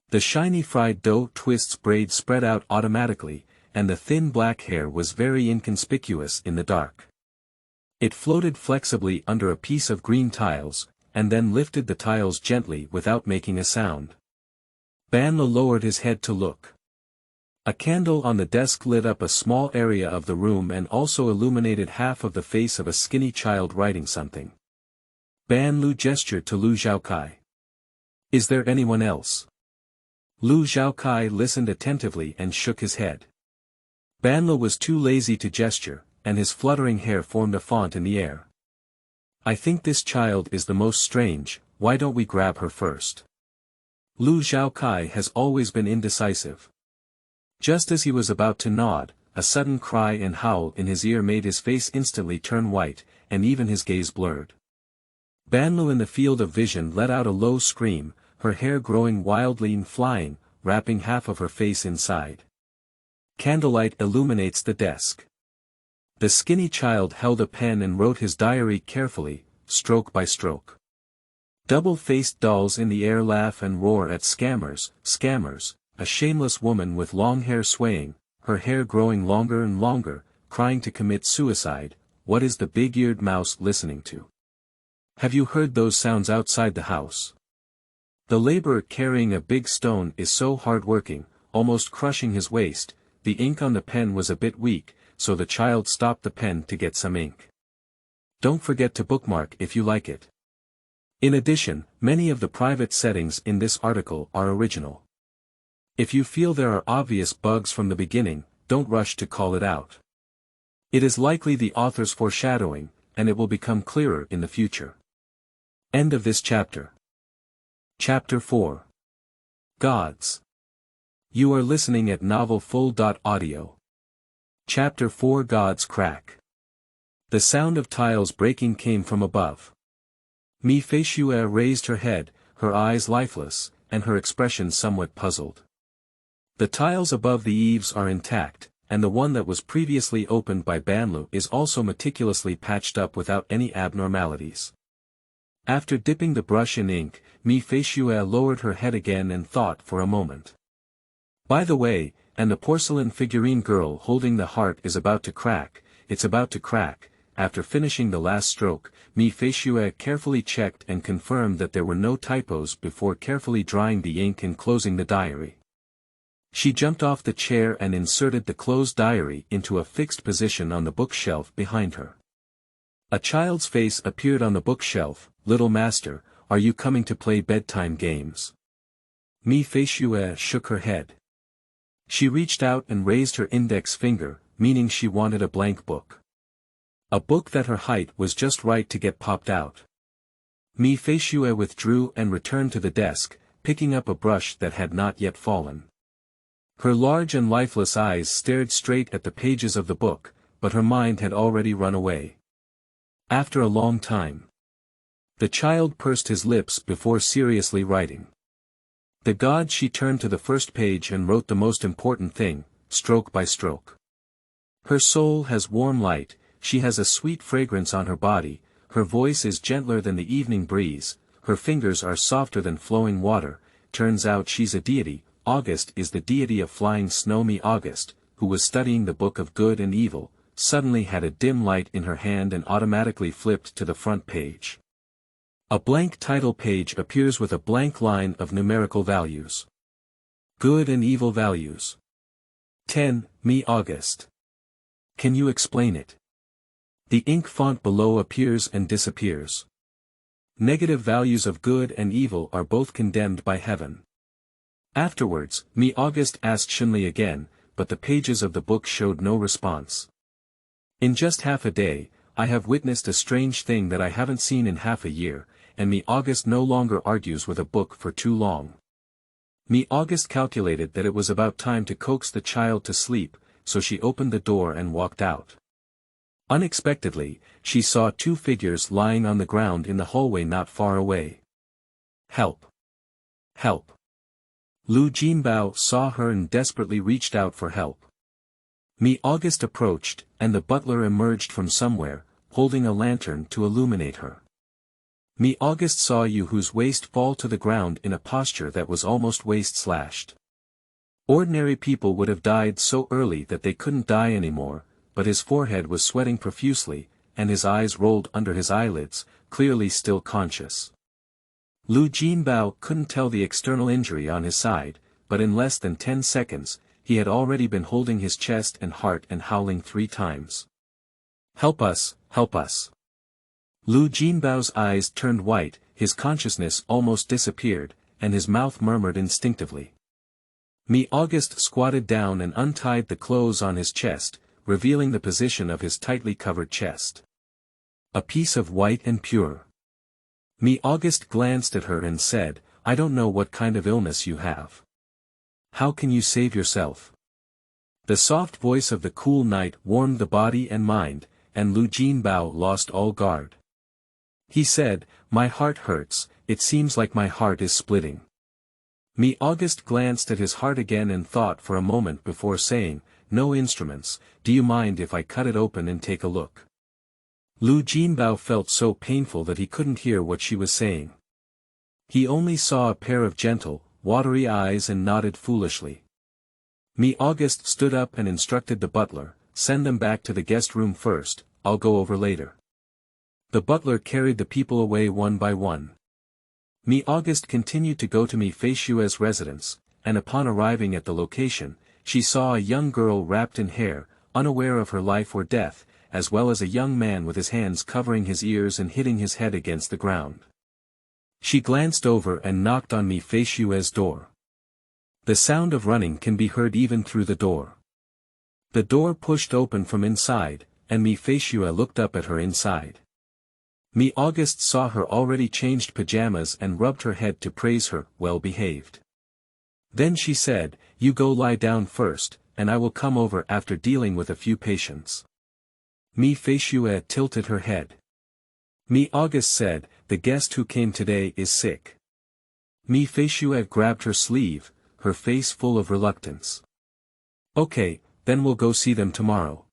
The shiny fried dough twists braid spread out automatically, and the thin black hair was very inconspicuous in the dark. It floated flexibly under a piece of green tiles, and then lifted the tiles gently without making a sound. Banlu lowered his head to look. A candle on the desk lit up a small area of the room and also illuminated half of the face of a skinny child writing something. Banlu gestured to Lu Zhaokai. "Is there anyone else?" Lu Zhaokai listened attentively and shook his head. Banlu was too lazy to gesture, and his fluttering hair formed a font in the air. "I think this child is the most strange, why don't we grab her first?" Lu Zhaokai has always been indecisive. Just as he was about to nod, a sudden cry and howl in his ear made his face instantly turn white, and even his gaze blurred. Banlu in the field of vision let out a low scream, her hair growing wildly and flying, wrapping half of her face inside. Candlelight illuminates the desk. The skinny child held a pen and wrote his diary carefully, stroke by stroke. Double-faced dolls in the air laugh and roar at scammers, a shameless woman with long hair swaying, her hair growing longer and longer, crying to commit suicide. What is the big-eared mouse listening to? Have you heard those sounds outside the house? The laborer carrying a big stone is so hard-working, almost crushing his waist. The ink on the pen was a bit weak, so the child stopped the pen to get some ink. Don't forget to bookmark if you like it. In addition, many of the private settings in this article are original. If you feel there are obvious bugs from the beginning, don't rush to call it out. It is likely the author's foreshadowing, and it will become clearer in the future. End of this chapter. Chapter 4. Gods. You are listening at novelfull.audio. Chapter 4. God's Crack. The sound of tiles breaking came from above. Mi Feishue raised her head, her eyes lifeless, and her expression somewhat puzzled. The tiles above the eaves are intact, and the one that was previously opened by Banlu is also meticulously patched up without any abnormalities. After dipping the brush in ink, Mi Feishue lowered her head again and thought for a moment. By the way, and the porcelain figurine girl holding the heart is about to crack, it's about to crack. After finishing the last stroke, Mi Feishue carefully checked and confirmed that there were no typos before carefully drying the ink and closing the diary. She jumped off the chair and inserted the closed diary into a fixed position on the bookshelf behind her. A child's face appeared on the bookshelf. "Little master, are you coming to play bedtime games?" Mi Feishue shook her head. She reached out and raised her index finger, meaning she wanted a blank book. A book that her height was just right to get popped out. Mi Feishue withdrew and returned to the desk, picking up a brush that had not yet fallen. Her large and lifeless eyes stared straight at the pages of the book, but her mind had already run away. After a long time, the child pursed his lips before seriously writing. The god she turned to the first page and wrote the most important thing, stroke by stroke. Her soul has warm light, she has a sweet fragrance on her body, her voice is gentler than the evening breeze, her fingers are softer than flowing water. Turns out she's a deity. August is the deity of flying snow. Me August, who was studying the book of good and evil, suddenly had a dim light in her hand and automatically flipped to the front page. A blank title page appears with a blank line of numerical values. Good and evil values. 10, Me August. Can you explain it? The ink font below appears and disappears. Negative values of good and evil are both condemned by heaven. Afterwards, Me August asked Shinli again, but the pages of the book showed no response. In just half a day, I have witnessed a strange thing that I haven't seen in half a year, and Me August no longer argues with a book for too long. Me August calculated that it was about time to coax the child to sleep, so she opened the door and walked out. Unexpectedly, she saw two figures lying on the ground in the hallway not far away. Help! Help! Lu Jinbao saw her and desperately reached out for help. Me August approached, and the butler emerged from somewhere, holding a lantern to illuminate her. Me August saw Yu Hu's waist fall to the ground in a posture that was almost waist-slashed. Ordinary people would have died so early that they couldn't die anymore, but his forehead was sweating profusely, and his eyes rolled under his eyelids, clearly still conscious. Lu Jinbao couldn't tell the external injury on his side, but in less than 10 seconds, he had already been holding his chest and heart and howling 3 times. Help us, help us. Lu Jinbao's eyes turned white, his consciousness almost disappeared, and his mouth murmured instinctively. Me August squatted down and untied the clothes on his chest, revealing the position of his tightly covered chest. A piece of white and pure. Me August glanced at her and said, I don't know what kind of illness you have. How can you save yourself? The soft voice of the cool night warmed the body and mind, and Lu Jinbao lost all guard. He said, My heart hurts, it seems like my heart is splitting. Me August glanced at his heart again and thought for a moment before saying, No instruments, do you mind if I cut it open and take a look? Lu Jinbao felt so painful that he couldn't hear what she was saying. He only saw a pair of gentle, watery eyes and nodded foolishly. Me August stood up and instructed the butler, Send them back to the guest room first, I'll go over later. The butler carried the people away one by one. Me August continued to go to Mi Feishue's residence, and upon arriving at the location, she saw a young girl wrapped in hair, unaware of her life or death, as well as a young man with his hands covering his ears and hitting his head against the ground. She glanced over and knocked on Mi Feishue's door. The sound of running can be heard even through the door. The door pushed open from inside, and Mi Feishue looked up at her inside. Me August saw her already changed pajamas and rubbed her head to praise her, well behaved. Then she said, You go lie down first, and I will come over after dealing with a few patients. Mi Feishue tilted her head. Me August said, The guest who came today is sick. Mi Feishue grabbed her sleeve, her face full of reluctance. Okay, then we'll go see them tomorrow.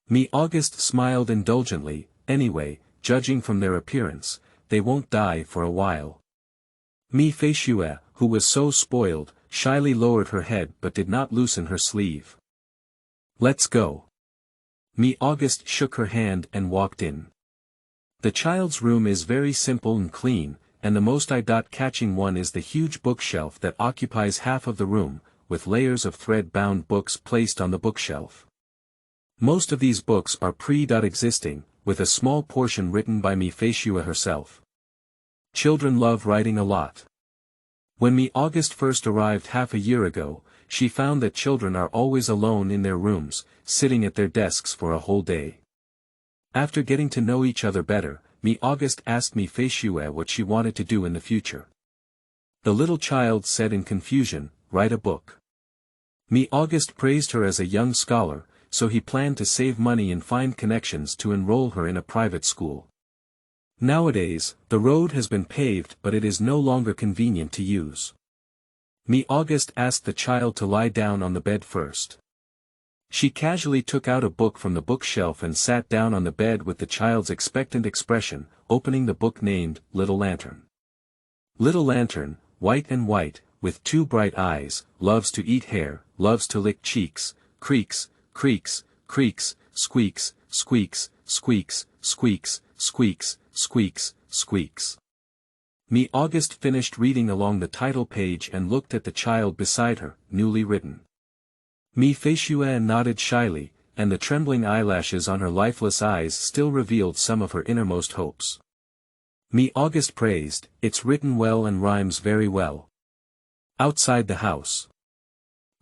Me August smiled indulgently, anyway, judging from their appearance, they won't die for a while. Mi Feishue, who was so spoiled, shyly lowered her head but did not loosen her sleeve. Let's go. Me August shook her hand and walked in. The child's room is very simple and clean, and the most eye-catching one is the huge bookshelf that occupies half of the room, with layers of thread-bound books placed on the bookshelf. Most of these books are pre-existing, with a small portion written by Mi Feishue herself. Children love writing a lot. When Mi August first arrived half a year ago, she found that children are always alone in their rooms, sitting at their desks for a whole day. After getting to know each other better, Mi August asked Mi Feishue what she wanted to do in the future. The little child said in confusion, Write a book. Mi August praised her as a young scholar, so he planned to save money and find connections to enroll her in a private school. Nowadays, the road has been paved but it is no longer convenient to use. Mi August asked the child to lie down on the bed first. She casually took out a book from the bookshelf and sat down on the bed with the child's expectant expression, opening the book named Little Lantern. Little Lantern, white and white, with 2 bright eyes, loves to eat hair, loves to lick cheeks, creaks, creaks, creaks, squeaks, squeaks, squeaks, squeaks, squeaks, squeaks, squeaks. Me August finished reading along the title page and looked at the child beside her, newly written. Me Feishue nodded shyly, and the trembling eyelashes on her lifeless eyes still revealed some of her innermost hopes. Me August praised, "It's written well and rhymes very well." Outside the house.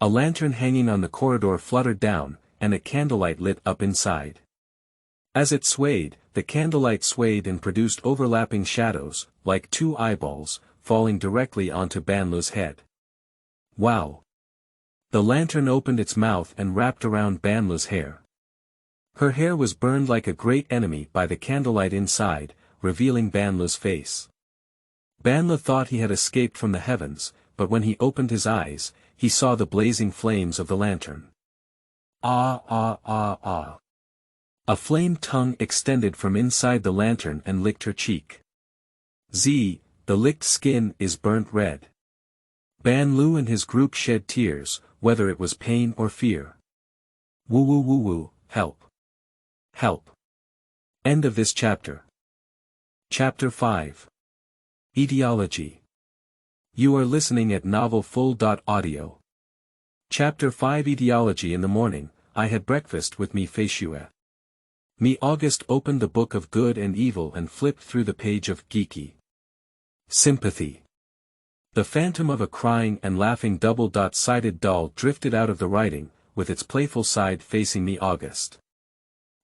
A lantern hanging on the corridor fluttered down, and a candlelight lit up inside. As it swayed, the candlelight swayed and produced overlapping shadows, like 2 eyeballs, falling directly onto Banlu's head. Wow! The lantern opened its mouth and wrapped around Banlu's hair. Her hair was burned like a great enemy by the candlelight inside, revealing Banlu's face. Banlu thought he had escaped from the heavens, but when he opened his eyes, he saw the blazing flames of the lantern. Ah ah ah ah. A flame tongue extended from inside the lantern and licked her cheek. The licked skin is burnt red. Banlu and his group shed tears, whether it was pain or fear. Woo woo woo woo, help. Help. End of this chapter. Chapter 5. Etiology. You are listening at novelfull.audio. Chapter 5. Etiology. In the morning, I had breakfast with me Feishue. Me August opened the book of good and evil and flipped through the page of geeky sympathy. The phantom of a crying and laughing double-sided doll drifted out of the writing, with its playful side facing me August.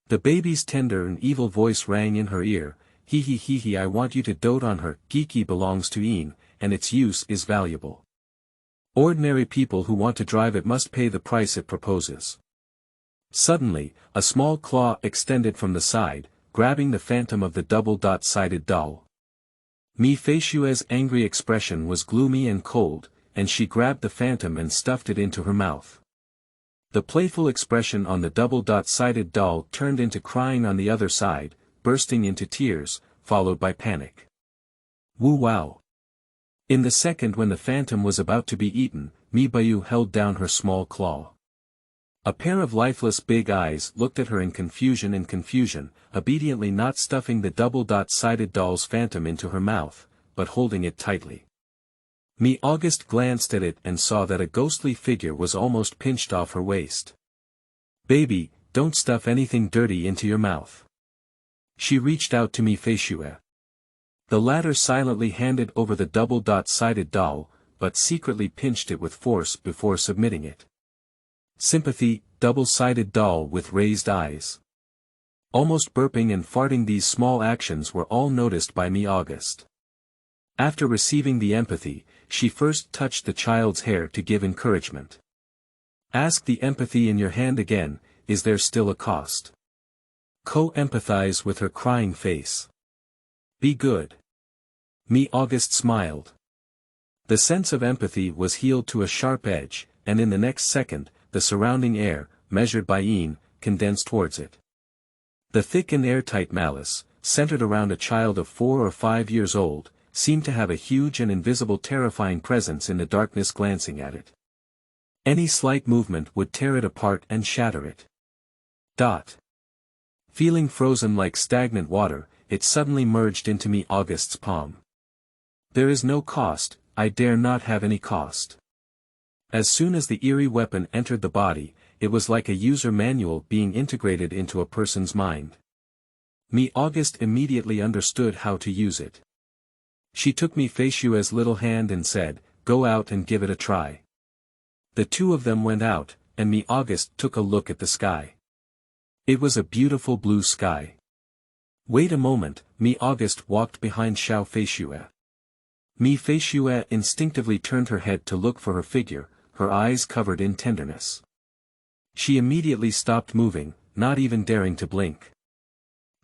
The baby's tender and evil voice rang in her ear, "Hee hee hee hee, I want you to dote on her, geeky belongs to een, and its use is valuable. Ordinary people who want to drive it must pay the price it proposes." Suddenly, a small claw extended from the side, grabbing the phantom of the double-sided doll. Me Feishue's angry expression was gloomy and cold, and she grabbed the phantom and stuffed it into her mouth. The playful expression on the double-sided doll turned into crying on the other side, bursting into tears, followed by panic. Woo wow! In the second when the phantom was about to be eaten, Me Bayu held down her small claw. A pair of lifeless big eyes looked at her in confusion, obediently not stuffing the double-sided doll's phantom into her mouth, but holding it tightly. Me August glanced at it and saw that a ghostly figure was almost pinched off her waist. "Baby, don't stuff anything dirty into your mouth." She reached out to me Feishue. The latter silently handed over the double-sided doll, but secretly pinched it with force before submitting it. Sympathy, double-sided doll with raised eyes. Almost burping and farting, these small actions were all noticed by me August. After receiving the empathy, she first touched the child's hair to give encouragement. Ask the empathy in your hand again, is there still a cost? Co-empathize with her crying face. Be good. Me August smiled. The sense of empathy was healed to a sharp edge, and in the next second, the surrounding air, measured by een, condensed towards it. The thick and airtight malice, centered around a child of 4 or 5 years old, seemed to have a huge and invisible terrifying presence in the darkness glancing at it. Any slight movement would tear it apart and shatter it. Feeling frozen like stagnant water, it suddenly merged into me August's palm. There is no cost, I dare not have any cost. As soon as the eerie weapon entered the body, it was like a user manual being integrated into a person's mind. Me August immediately understood how to use it. She took me Feishue's little hand and said, "Go out and give it a try." The two of them went out, and me August took a look at the sky. It was a beautiful blue sky. Wait a moment, me August walked behind Xiao Feishue. Me Feishue instinctively turned her head to look for her figure, her eyes covered in tenderness. She immediately stopped moving, not even daring to blink.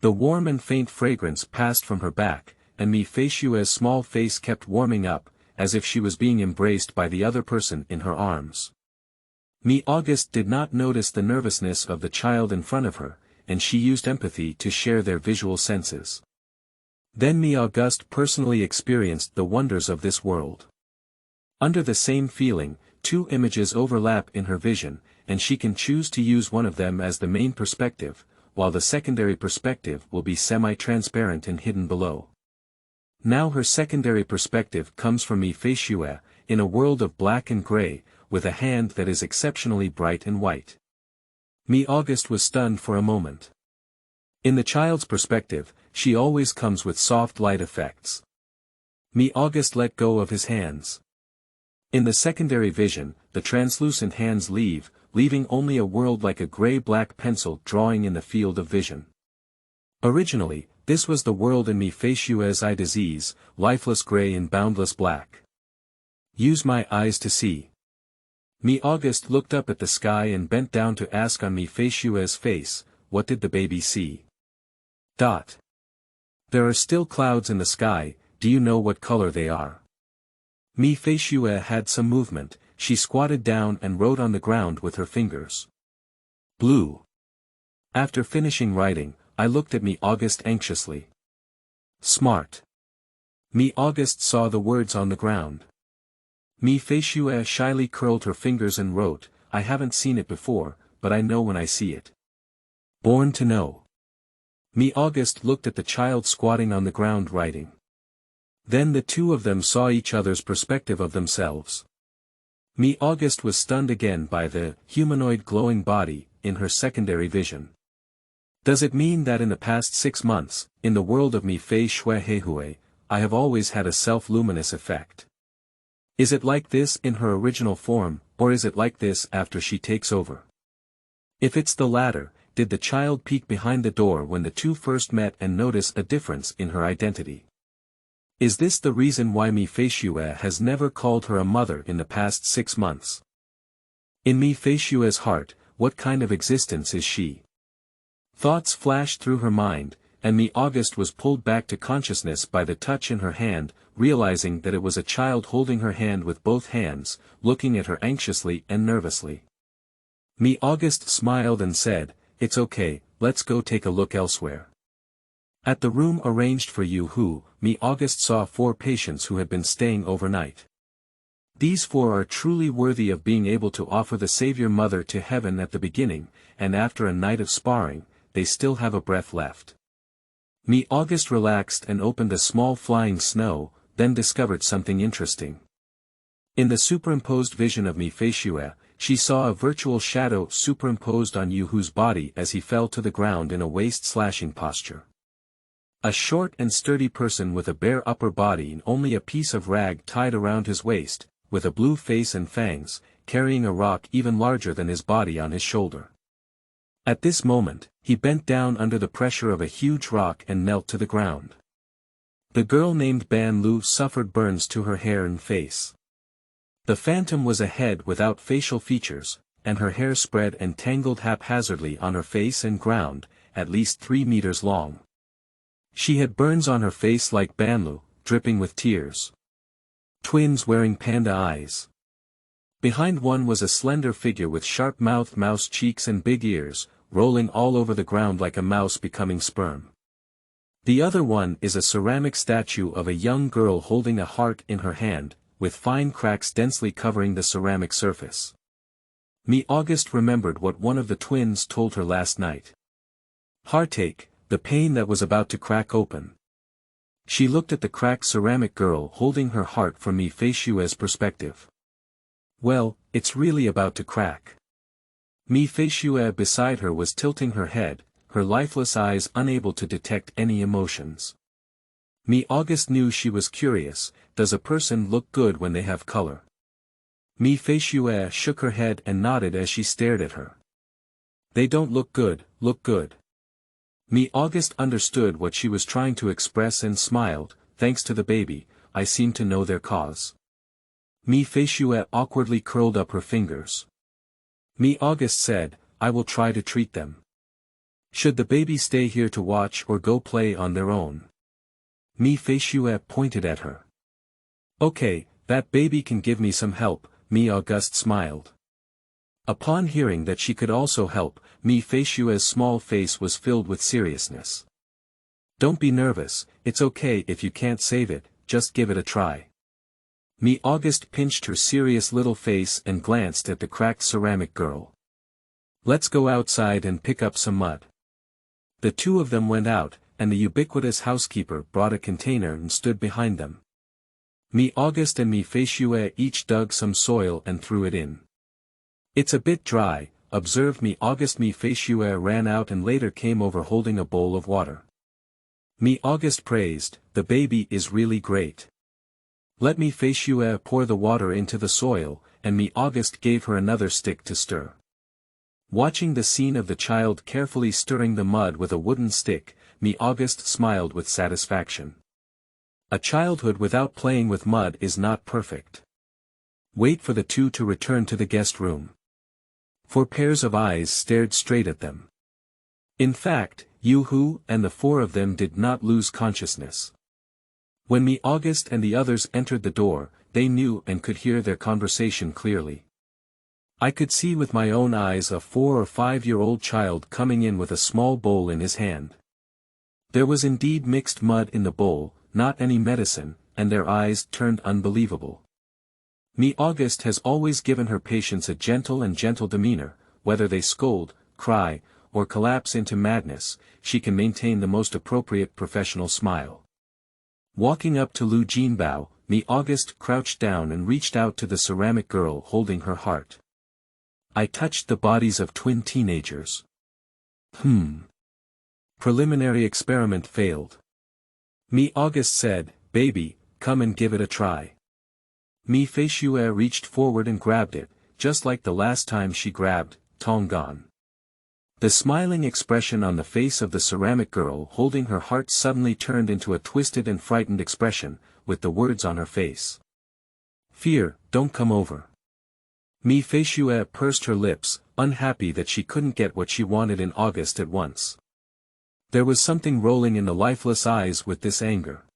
The warm and faint fragrance passed from her back, and me Feishue's small face kept warming up, as if she was being embraced by the other person in her arms. Me August did not notice the nervousness of the child in front of her, and she used empathy to share their visual senses. Then Me Auguste personally experienced the wonders of this world. Under the same feeling, two images overlap in her vision, and she can choose to use one of them as the main perspective, while the secondary perspective will be semi-transparent and hidden below. Now her secondary perspective comes from Me Fei Xue, in a world of black and gray, with a hand that is exceptionally bright and white. Me Auguste was stunned for a moment. In the child's perspective, she always comes with soft light effects. Me Auguste let go of his hands. In the secondary vision, the translucent hands leaving only a world like a gray-black pencil drawing in the field of vision. Originally, this was the world in Me Fei Xue's eye disease, lifeless gray and boundless black. Use my eyes to see. Me Auguste looked up at the sky and bent down to ask on Me Fei Xue's face, what did the baby see? There are still clouds in the sky, do you know what color they are? Me Fei Xue had some movement, she squatted down and wrote on the ground with her fingers. Blue. After finishing writing, I looked at Me Auguste anxiously. Smart. Me Auguste saw the words on the ground. Me Fei Xue shyly curled her fingers and wrote, I haven't seen it before, but I know when I see it. Born to know. Me Auguste looked at the child squatting on the ground writing. Then the two of them saw each other's perspective of themselves. Me Auguste was stunned again by the humanoid glowing body in her secondary vision. Does it mean that in the past 6 months, in the world of Me Fei Xue Heihui, I have always had a self-luminous effect? Is it like this in her original form, or is it like this after she takes over? If it's the latter, did the child peek behind the door when the two first met and notice a difference in her identity? Is this the reason why Me Fei Xue has never called her a mother in the past 6 months? In Me Fei Xue's heart, what kind of existence is she? Thoughts flashed through her mind, and Me Auguste was pulled back to consciousness by the touch in her hand, realizing that it was a child holding her hand with both hands, looking at her anxiously and nervously. Me Auguste smiled and said, It's okay, let's go take a look elsewhere. At the room arranged for you Me Auguste saw 4 patients who had been staying overnight. These 4 are truly worthy of being able to offer the Savior Mother to heaven at the beginning, and after a night of sparring, they still have a breath left. Me Auguste relaxed and opened a small flying snow, then discovered something interesting. In the superimposed vision of Me Fei Xue, she saw a virtual shadow superimposed on Yuhu's body as he fell to the ground in a waist-slashing posture. A short and sturdy person with a bare upper body and only a piece of rag tied around his waist, with a blue face and fangs, carrying a rock even larger than his body on his shoulder. At this moment, he bent down under the pressure of a huge rock and knelt to the ground. The girl named Ban Lu suffered burns to her hair and face. The phantom was a head without facial features, and her hair spread and tangled haphazardly on her face and ground, at least 3 meters long. She had burns on her face like Banlu, dripping with tears. Twins wearing panda eyes. Behind one was a slender figure with sharp-mouthed mouse cheeks and big ears, rolling all over the ground like a mouse becoming sperm. The other one is a ceramic statue of a young girl holding a heart in her hand, with fine cracks densely covering the ceramic surface. Me Auguste remembered what one of the twins told her last night. Heartache, the pain that was about to crack open. She looked at the cracked ceramic girl holding her heart from Me Fei Xue's perspective. Well, it's really about to crack. Me Fei Xue beside her was tilting her head, her lifeless eyes unable to detect any emotions. Me Auguste knew she was curious, does a person look good when they have color? Me Fei Xue shook her head and nodded as she stared at her. They don't look good, look good. Me Auguste understood what she was trying to express and smiled, thanks to the baby, I seem to know their cause. Me Fei Xue awkwardly curled up her fingers. Me Auguste said, I will try to treat them. Should the baby stay here to watch or go play on their own? Me Fei Xue pointed at her. Okay, that baby can give me some help, Me Auguste smiled. Upon hearing that she could also help, Mi Feishue's small face was filled with seriousness. Don't be nervous, it's okay if you can't save it, just give it a try. Mi August pinched her serious little face and glanced at the cracked ceramic girl. Let's go outside and pick up some mud. The two of them went out, and the ubiquitous housekeeper brought a container and stood behind them. Mi August and Mi Feishue each dug some soil and threw it in. It's a bit dry, observed Mi August. Mi Feishue ran out and later came over holding a bowl of water. Mi August praised, the baby is really great. Let Mi Feishue pour the water into the soil, and Mi August gave her another stick to stir. Watching the scene of the child carefully stirring the mud with a wooden stick, Mi August smiled with satisfaction. A childhood without playing with mud is not perfect. Wait for the two to return to the guest room. 4 pairs of eyes stared straight at them. In fact, Yoo-hoo and the 4 of them did not lose consciousness. When Mi August and the others entered the door, they knew and could hear their conversation clearly. I could see with my own eyes a 4 or 5-year-old child coming in with a small bowl in his hand. There was indeed mixed mud in the bowl, not any medicine, and their eyes turned unbelievable. Mi August has always given her patients a gentle demeanor, whether they scold, cry, or collapse into madness, she can maintain the most appropriate professional smile. Walking up to Lu Jinbao, Mi August crouched down and reached out to the ceramic girl holding her heart. I touched the bodies of twin teenagers. Preliminary experiment failed. Mi August said, baby, come and give it a try. Mi Feishue reached forward and grabbed it, just like the last time she grabbed Tonggan. The smiling expression on the face of the ceramic girl holding her heart suddenly turned into a twisted and frightened expression, with the words on her face. Fear, don't come over. Mi Feishue pursed her lips, unhappy that she couldn't get what she wanted in August at once. There was something rolling in the lifeless eyes with this anger.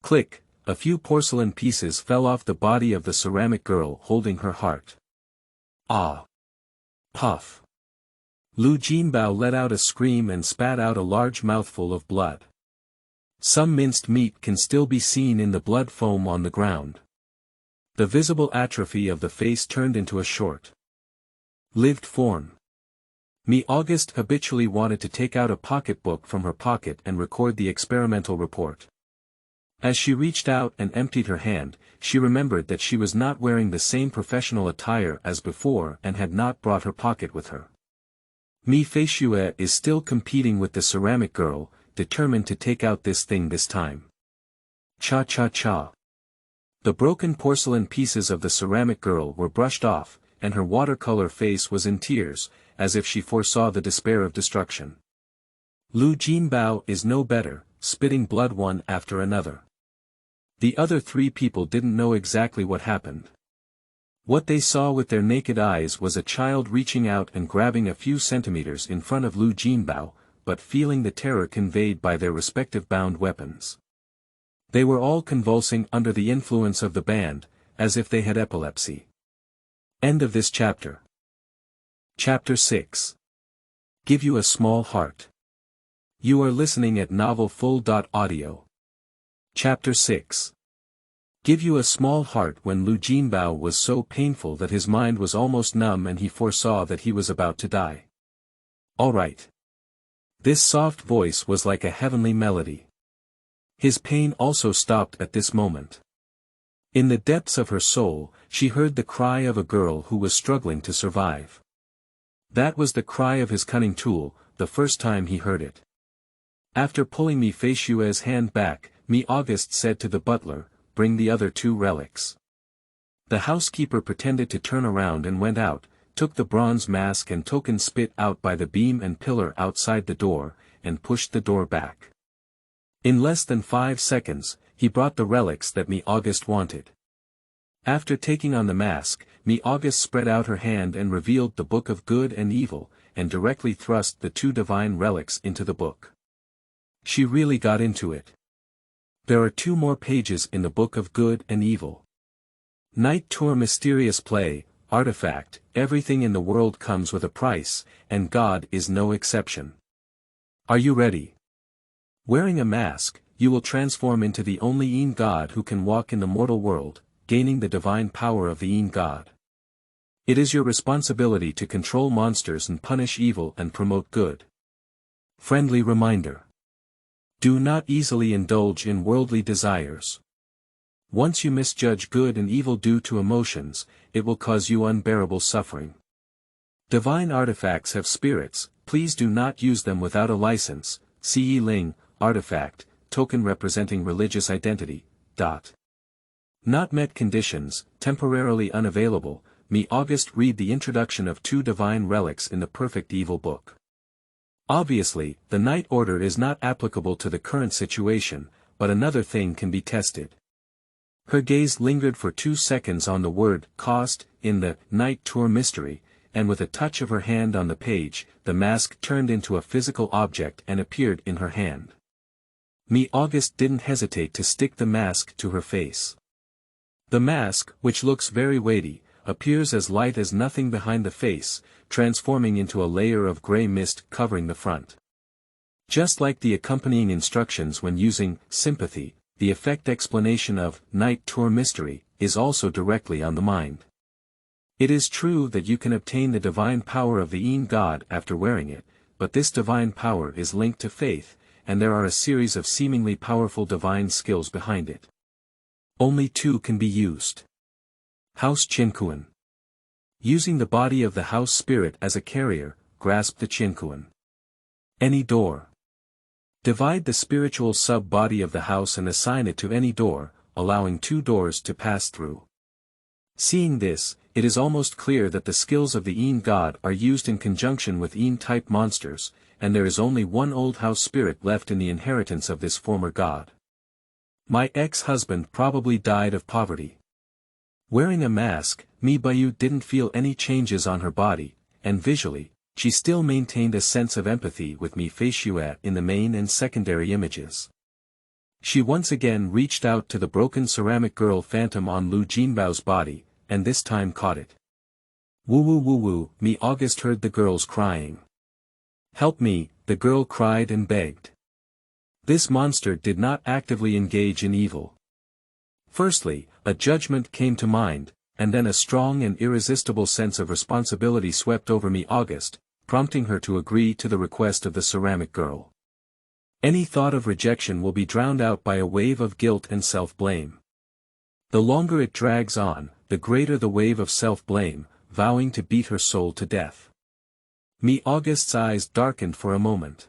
Click, a few porcelain pieces fell off the body of the ceramic girl holding her heart. Ah! Puff! Lu Jinbao let out a scream and spat out a large mouthful of blood. Some minced meat can still be seen in the blood foam on the ground. The visible atrophy of the face turned into a short-lived form. Mi August habitually wanted to take out a pocketbook from her pocket and record the experimental report. As she reached out and emptied her hand, she remembered that she was not wearing the same professional attire as before and had not brought her pocket with her. Mi Feishue is still competing with the ceramic girl, determined to take out this thing this time. Cha-cha-cha. The broken porcelain pieces of the ceramic girl were brushed off, and her watercolor face was in tears, as if she foresaw the despair of destruction. Lu Jinbao is no better, spitting blood one after another. The other 3 people didn't know exactly what happened. What they saw with their naked eyes was a child reaching out and grabbing a few centimeters in front of Lu Jinbao, but feeling the terror conveyed by their respective bound weapons. They were all convulsing under the influence of the band, as if they had epilepsy. End of this chapter. Chapter 6. Give you a small heart. You are listening at novelfull.audio. Chapter 6. Give you a small heart. When Lu Jinbao was so painful that his mind was almost numb and he foresaw that he was about to die. All right. This soft voice was like a heavenly melody. His pain also stopped at this moment. In the depths of her soul, she heard the cry of a girl who was struggling to survive. That was the cry of his cunning tool, the first time he heard it. After pulling Mi Feishue's hand back, Mi August said to the butler, bring the other 2 relics. The housekeeper pretended to turn around and went out, took the bronze mask and token spit out by the beam and pillar outside the door, and pushed the door back. In less than 5 seconds, he brought the relics that Mi August wanted. After taking on the mask, Mi August spread out her hand and revealed the Book of Good and Evil, and directly thrust the 2 divine relics into the book. She really got into it. There are 2 more pages in the Book of Good and Evil. Night Tour Mysterious Play, artifact, everything in the world comes with a price, and God is no exception. Are you ready? Wearing a mask, you will transform into the only Een God who can walk in the mortal world, gaining the divine power of the Een God. It is your responsibility to control monsters and punish evil and promote good. Friendly reminder. Do not easily indulge in worldly desires. Once you misjudge good and evil due to emotions, it will cause you unbearable suffering. Divine artifacts have spirits, please do not use them without a license. Ce Ling, artifact, token representing religious identity. Not met conditions, temporarily unavailable. Me August read the introduction of 2 divine relics in the Perfect Evil book. Obviously, the Night Order is not applicable to the current situation, but another thing can be tested. Her gaze lingered for 2 seconds on the word cost in the Night Tour mystery, and with a touch of her hand on the page, the mask turned into a physical object and appeared in her hand. Me August didn't hesitate to stick the mask to her face. The mask, which looks very weighty, appears as light as nothing behind the face, transforming into a layer of gray mist covering the front. Just like the accompanying instructions when using sympathy, the effect explanation of Night Tour mystery is also directly on the mind. It is true that you can obtain the divine power of the Een God after wearing it, but this divine power is linked to faith, and there are a series of seemingly powerful divine skills behind it. Only 2 can be used. House Chinkuan. Using the body of the house spirit as a carrier, grasp the Chinkuan. Any door. Divide the spiritual sub-body of the house and assign it to any door, allowing 2 doors to pass through. Seeing this, it is almost clear that the skills of the Een God are used in conjunction with Een-type monsters, and there is only 1 old house spirit left in the inheritance of this former god. My ex-husband probably died of poverty. Wearing a mask, Mi Bayu didn't feel any changes on her body, and visually, she still maintained a sense of empathy with Mi Feishua in the main and secondary images. She once again reached out to the broken ceramic girl phantom on Lu Jinbao's body, and this time caught it. Woo woo woo woo, Mi August heard the girls crying. Help me, the girl cried and begged. This monster did not actively engage in evil. Firstly, a judgment came to mind, and then a strong and irresistible sense of responsibility swept over me August, prompting her to agree to the request of the ceramic girl. Any thought of rejection will be drowned out by a wave of guilt and self-blame. The longer it drags on, the greater the wave of self-blame, vowing to beat her soul to death. Me August's eyes darkened for a moment.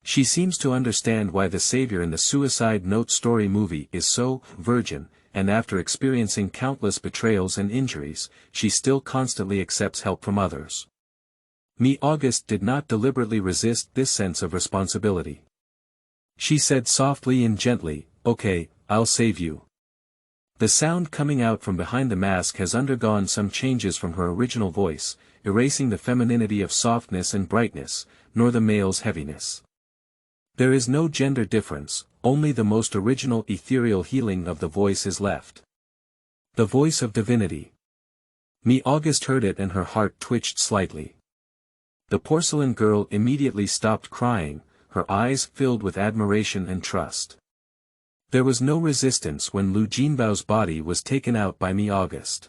She seems to understand why the savior in the Suicide Note story movie is so virgin, and after experiencing countless betrayals and injuries, she still constantly accepts help from others. Me August did not deliberately resist this sense of responsibility. She said softly and gently, "Okay, I'll save you." The sound coming out from behind the mask has undergone some changes from her original voice, erasing the femininity of softness and brightness, nor the male's heaviness. There is no gender difference, only the most original ethereal healing of the voice is left. The voice of divinity. Me August heard it and her heart twitched slightly. The porcelain girl immediately stopped crying, her eyes filled with admiration and trust. There was no resistance when Lu Jinbao's body was taken out by Me August.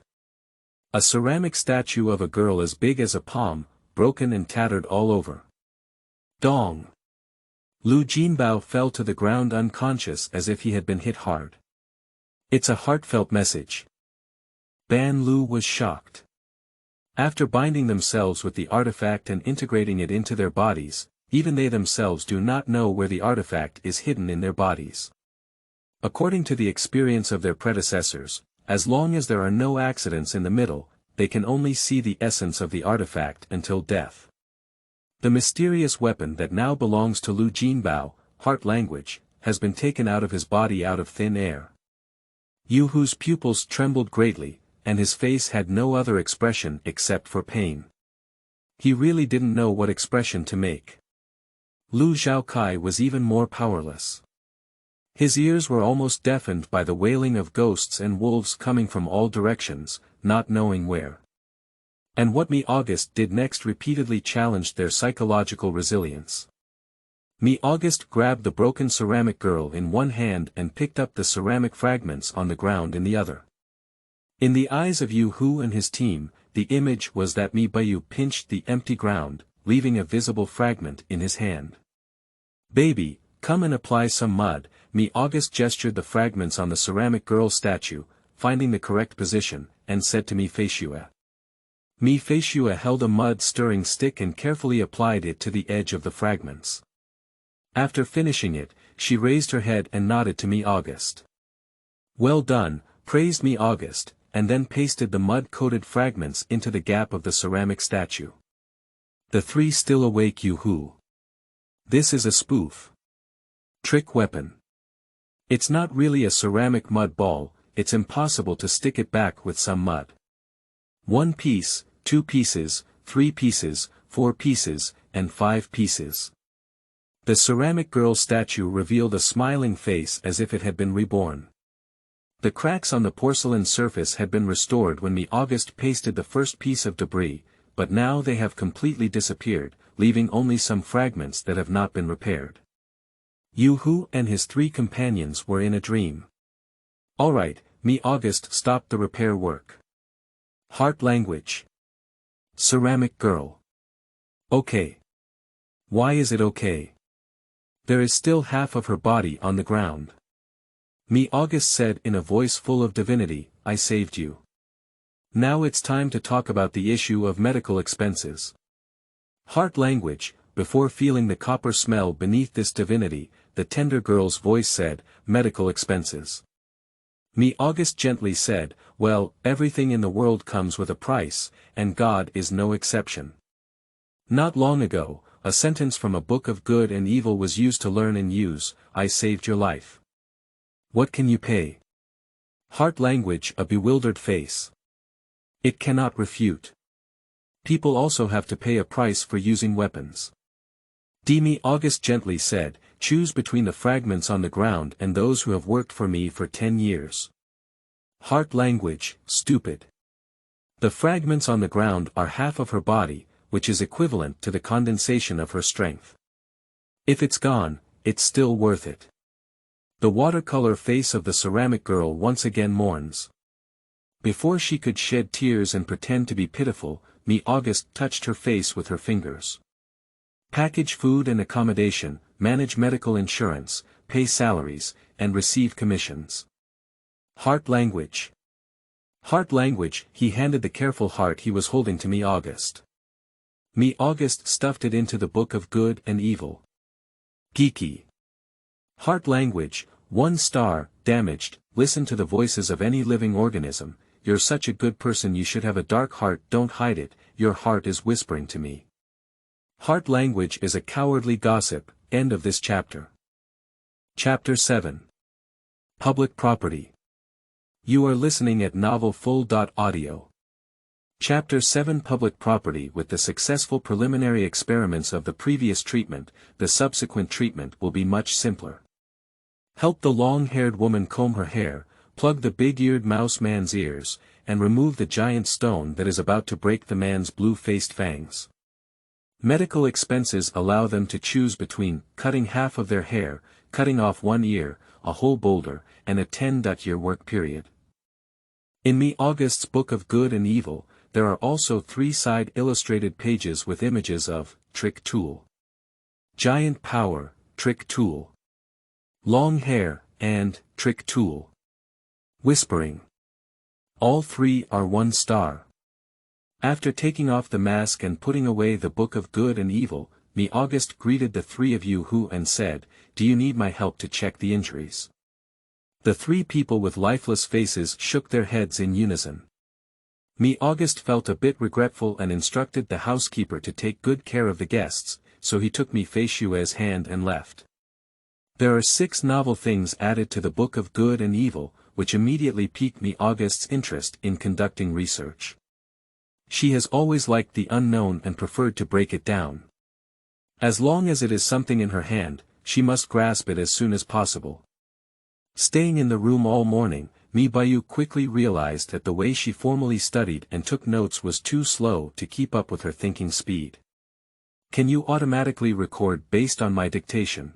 A ceramic statue of a girl as big as a palm, broken and tattered all over. Dong! Lu Jinbao fell to the ground unconscious as if he had been hit hard. It's a heartfelt message. Ban Lu was shocked. After binding themselves with the artifact and integrating it into their bodies, even they themselves do not know where the artifact is hidden in their bodies. According to the experience of their predecessors, as long as there are no accidents in the middle, they can only see the essence of the artifact until death. The mysterious weapon that now belongs to Lu Jinbao, heart language, has been taken out of his body out of thin air. Yu Hu's pupils trembled greatly, and his face had no other expression except for pain. He really didn't know what expression to make. Lu Zhaokai was even more powerless. His ears were almost deafened by the wailing of ghosts and wolves coming from all directions, not knowing where. And what me August did next repeatedly challenged their psychological resilience. Me August grabbed the broken ceramic girl in one hand and picked up the ceramic fragments on the ground in the other. In the eyes of Yu Hu and his team, the image was that me Bayu pinched the empty ground, leaving a visible fragment in his hand. Baby, come and apply some mud. Me August gestured the fragments on the ceramic girl statue, finding the correct position, and said to me Feishua. Me Feishua held a mud-stirring stick and carefully applied it to the edge of the fragments. After finishing it, she raised her head and nodded to me August. Well done, praised me August, and then pasted the mud-coated fragments into the gap of the ceramic statue. The three still awake Yu Hu. This is a spoof. Trick weapon. It's not really a ceramic mud ball, it's impossible to stick it back with some mud. 1 piece, 2 pieces, 3 pieces, 4 pieces, and 5 pieces. The ceramic girl statue revealed a smiling face as if it had been reborn. The cracks on the porcelain surface had been restored when me August pasted the first piece of debris, but now they have completely disappeared, leaving only some fragments that have not been repaired. Yu Hu and his 3 companions were in a dream. Alright, me August stopped the repair work. Heart language. Ceramic girl. Okay. Why is it okay? There is still half of her body on the ground. Me August said in a voice full of divinity, I saved you. Now it's time to talk about the issue of medical expenses. Heart language. Before feeling the copper smell beneath this divinity, the tender girl's voice said, medical expenses. Me August gently said, well, everything in the world comes with a price, and God is no exception. Not long ago, a sentence from a book of good and evil was used to learn and use, I saved your life. What can you pay? Heart language. A bewildered face. It cannot refute. People also have to pay a price for using weapons. Me August gently said, choose between the fragments on the ground and those who have worked for me for 10 years. Heart language. Stupid. The fragments on the ground are half of her body, which is equivalent to the condensation of her strength. If it's gone, it's still worth it. The watercolor face of the ceramic girl once again mourns. Before she could shed tears and pretend to be pitiful, me August touched her face with her fingers. Package food and accommodation, manage medical insurance, pay salaries, and receive commissions. Heart language. Heart language. He handed the careful heart he was holding to me August. Me August stuffed it into the book of good and evil. Geeky. Heart language. 1 star, damaged. Listen to the voices of any living organism. You're such a good person, you should have a dark heart, don't hide it, your heart is whispering to me. Heart language is a cowardly gossip. End of this chapter. Chapter 7. Public property. You are listening at novelfull.audio. Chapter 7. Public property. With the successful preliminary experiments of the previous treatment, the subsequent treatment will be much simpler. Help the long-haired woman comb her hair, plug the big-eared mouse man's ears, and remove the giant stone that is about to break the man's blue-faced fangs. Medical expenses allow them to choose between cutting half of their hair, cutting off 1 ear, a whole boulder, and a 10-year work period. In me August's Book of Good and Evil, there are also 3 side illustrated pages with images of trick tool, giant power, trick tool, long hair, and trick tool, whispering. All 3 are 1 star. After taking off the mask and putting away the Book of Good and Evil, me August greeted the 3 of you who and said, do you need my help to check the injuries? The 3 people with lifeless faces shook their heads in unison. Me August felt a bit regretful and instructed the housekeeper to take good care of the guests, so he took me Feishua's hand and left. There are 6 novel things added to the Book of Good and Evil, which immediately piqued me August's interest in conducting research. She has always liked the unknown and preferred to break it down. As long as it is something in her hand, she must grasp it as soon as possible. Staying in the room all morning, Mi Bayu quickly realized that the way she formally studied and took notes was too slow to keep up with her thinking speed. Can you automatically record based on my dictation?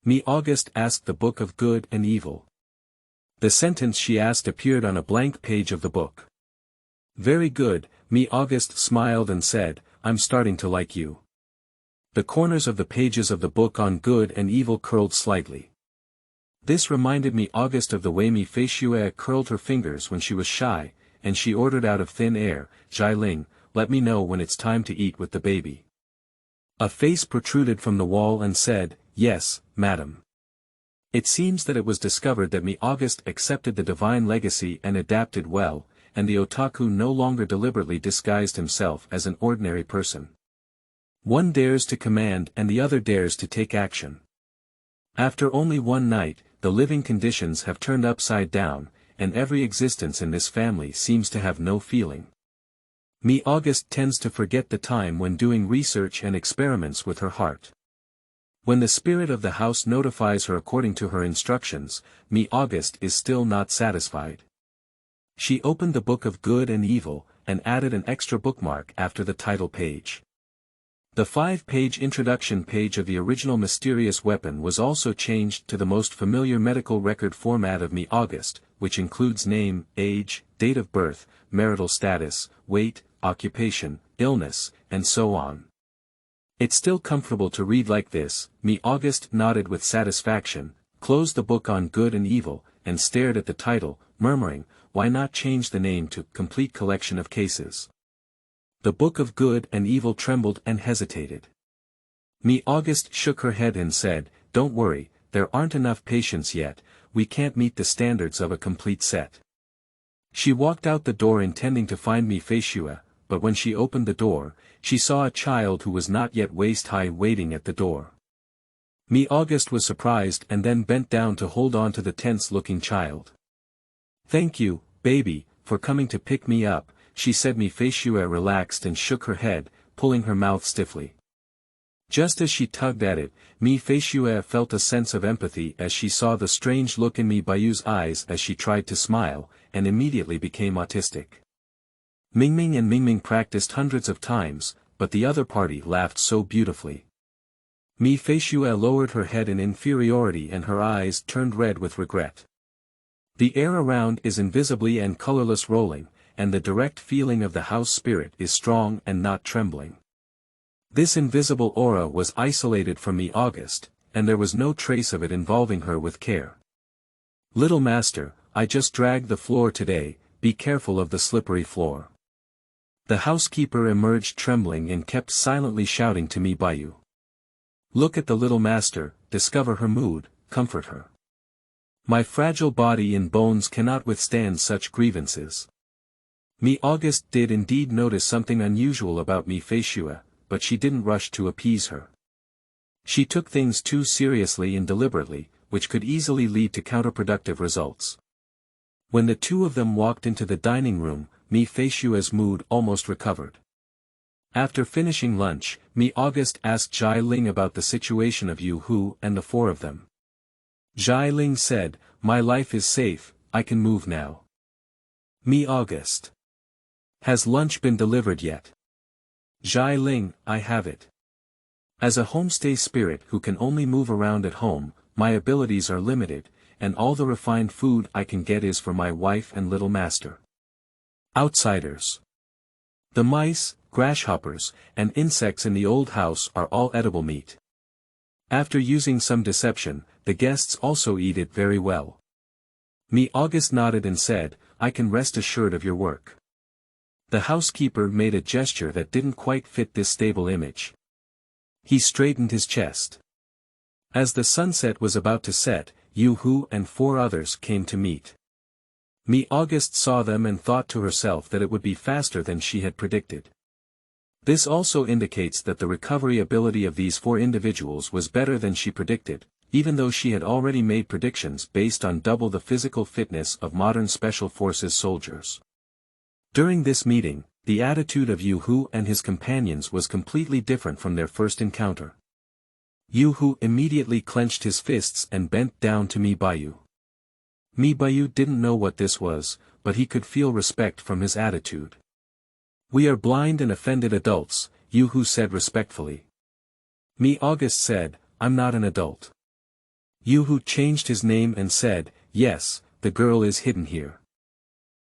Mi August asked the Book of Good and Evil. The sentence she asked appeared on a blank page of the book. Very good, Mi August smiled and said, I'm starting to like you. The corners of the pages of the book on good and evil curled slightly. This reminded Mi August of the way Mi Feishue curled her fingers when she was shy, and she ordered out of thin air, Jai Ling, let me know when it's time to eat with the baby. A face protruded from the wall and said, yes, madam. It seems that it was discovered that Mi August accepted the divine legacy and adapted well, and the otaku no longer deliberately disguised himself as an ordinary person. One dares to command and the other dares to take action. After only one night, the living conditions have turned upside down, and every existence in this family seems to have no feeling. Mi August tends to forget the time when doing research and experiments with her heart. When the spirit of the house notifies her according to her instructions, Mi August is still not satisfied. She opened the Book of Good and Evil, and added an extra bookmark after the title page. The 5-page introduction page of the original mysterious weapon was also changed to the most familiar medical record format of Mi August, which includes name, age, date of birth, marital status, weight, occupation, illness, and so on. It's still comfortable to read like this. Mi August nodded with satisfaction, closed the book on good and evil, and stared at the title, murmuring, why not change the name to Complete Collection of Cases? The Book of Good and Evil trembled and hesitated. Mi August shook her head and said, don't worry, there aren't enough patients yet, we can't meet the standards of a complete set. She walked out the door intending to find Mi Feishue, but when she opened the door, she saw a child who was not yet waist-high waiting at the door. Mi August was surprised and then bent down to hold on to the tense-looking child. Thank you, baby, for coming to pick me up, she said. Mi Feishue relaxed and shook her head, pulling her mouth stiffly. Just as she tugged at it, Mi Feishue felt a sense of empathy as she saw the strange look in Mi Bayu's eyes as she tried to smile, and immediately became autistic. Mingming and Mingming practiced hundreds of times, but the other party laughed so beautifully. Mi Feishue lowered her head in inferiority and her eyes turned red with regret. The air around is invisibly and colorless rolling, and the direct feeling of the house spirit is strong and not trembling. This invisible aura was isolated from Mi August, and there was no trace of it involving her with care. Little master, I just dragged the floor today, be careful of the slippery floor. The housekeeper emerged trembling and kept silently shouting to Mi Bayu. Look at the little master, discover her mood, comfort her. My fragile body and bones cannot withstand such grievances. Mi August did indeed notice something unusual about Mi Feishue, but she didn't rush to appease her. She took things too seriously and deliberately, which could easily lead to counterproductive results. When the two of them walked into the dining room, Mi Feishue's mood almost recovered. After finishing lunch, Mi August asked Jai Ling about the situation of Yu Hu and the four of them. Jai Ling said, my life is safe, I can move now. Mi August. Has lunch been delivered yet? Jai Ling, I have it. As a homestay spirit who can only move around at home, my abilities are limited, and all the refined food I can get is for my wife and little master. Outsiders. The mice, grasshoppers, and insects in the old house are all edible meat. After using some deception, the guests also eat it very well. Mi August nodded and said, I can rest assured of your work. The housekeeper made a gesture that didn't quite fit this stable image. He straightened his chest. As the sunset was about to set, Yu Hu and four others came to meet. Mi August saw them and thought to herself that it would be faster than she had predicted. This also indicates that the recovery ability of these four individuals was better than she predicted, even though she had already made predictions based on double the physical fitness of modern special forces soldiers. During this meeting, the attitude of Yu Hu and his companions was completely different from their first encounter. Yu Hu immediately clenched his fists and bent down to Mi Bayu. Mi Bayu didn't know what this was, but he could feel respect from his attitude. We are blind and offended adults, Yu-Hu said respectfully. Mi August said, I'm not an adult. Yu-Hu changed his name and said, yes, the girl is hidden here.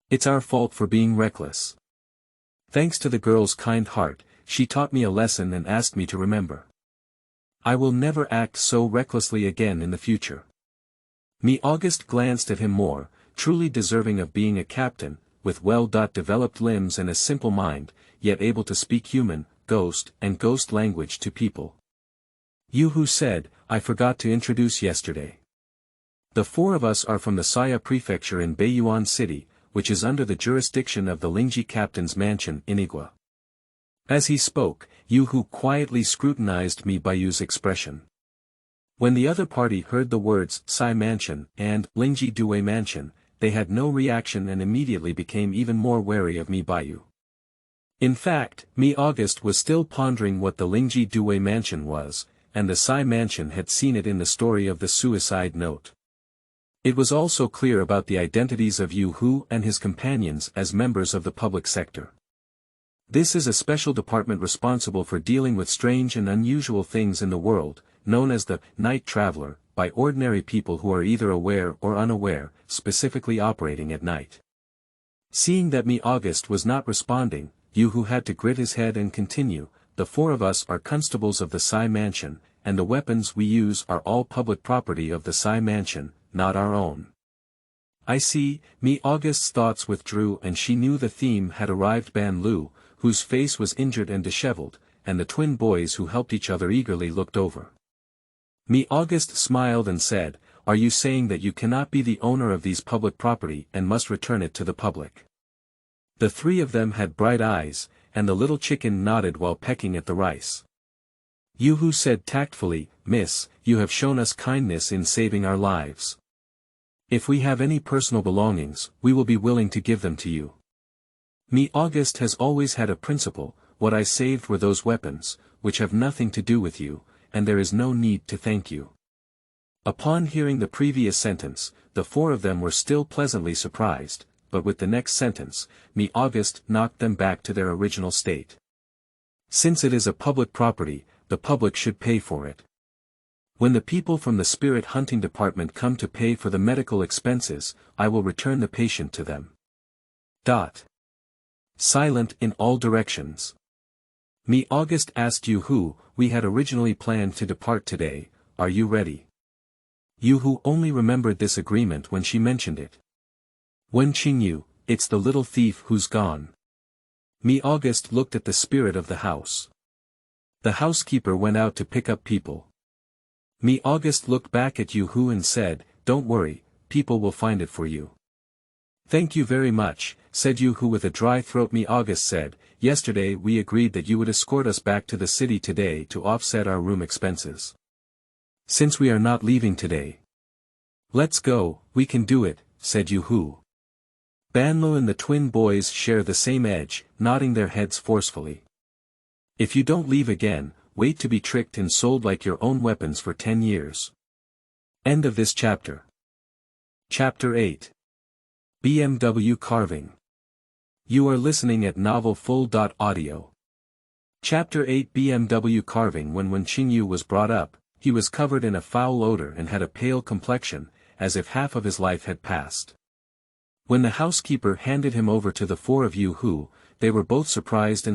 It's our fault for being reckless. Thanks to the girl's kind heart, she taught me a lesson and asked me to remember. I will never act so recklessly again in the future. Mi August glanced at him more, truly deserving of being a captain, with well-developed limbs and a simple mind, yet able to speak human, ghost language to people. Yu-Hu said, I forgot to introduce yesterday. The four of us are from the Saya prefecture in Baiyuan City, which is under the jurisdiction of the Lingji captain's mansion in Igwa. As he spoke, Yu-Hu quietly scrutinized Mi Bayu's expression. When the other party heard the words Sai Mansion and Lingji Due Mansion, they had no reaction and immediately became even more wary of Mi Bayu. In fact, Mi August was still pondering what the Lingji Due Mansion was, and the Sai Mansion had seen it in the story of the suicide note. It was also clear about the identities of Yu-Hu and his companions as members of the public sector. This is a special department responsible for dealing with strange and unusual things in the world, known as the night traveler, by ordinary people who are either aware or unaware, specifically operating at night. Seeing that Mi August was not responding, Yu-Hu had to grit his head and continue, the four of us are constables of the Sai Mansion, and the weapons we use are all public property of the Sai Mansion, not our own. I see, Mi August's thoughts withdrew and she knew the theme had arrived. Ban Lu, whose face was injured and disheveled, and the twin boys who helped each other eagerly looked over. Mi August smiled and said, are you saying that you cannot be the owner of these public property and must return it to the public? The three of them had bright eyes, and the little chicken nodded while pecking at the rice. Yu-Hu said tactfully, Miss, you have shown us kindness in saving our lives. If we have any personal belongings, we will be willing to give them to you. Mi August has always had a principle, what I saved were those weapons, which have nothing to do with you, and there is no need to thank you. Upon hearing the previous sentence, the four of them were still pleasantly surprised, but with the next sentence, Mi August knocked them back to their original state. Since it is a public property, the public should pay for it. When the people from the spirit hunting department come to pay for the medical expenses, I will return the patient to them. Silent in all directions. Mi August asked Yu-Hu, we had originally planned to depart today, are you ready? Yu-Hu only remembered this agreement when she mentioned it. Wen Qingyu, it's the little thief who's gone. Mi August looked at the spirit of the house. The housekeeper went out to pick up people. Mi August looked back at Yu-Hu and said, don't worry, people will find it for you. Thank you very much, said Yu-Hu with a dry throat. Mi August said, yesterday we agreed that you would escort us back to the city today to offset our room expenses. Since we are not leaving today. Let's go, we can do it, said Yu-Hu. Banlu and the twin boys share the same edge, nodding their heads forcefully. If you don't leave again, wait to be tricked and sold like your own weapons for 10 years. End of this chapter. Chapter 8. BMW Carving. You are listening at novelfull.audio. Chapter 8 BMW Carving. When Qingyu was brought up, he was covered in a foul odor and had a pale complexion, as if half of his life had passed. When the housekeeper handed him over to the four of Yu-Hu, they were both surprised,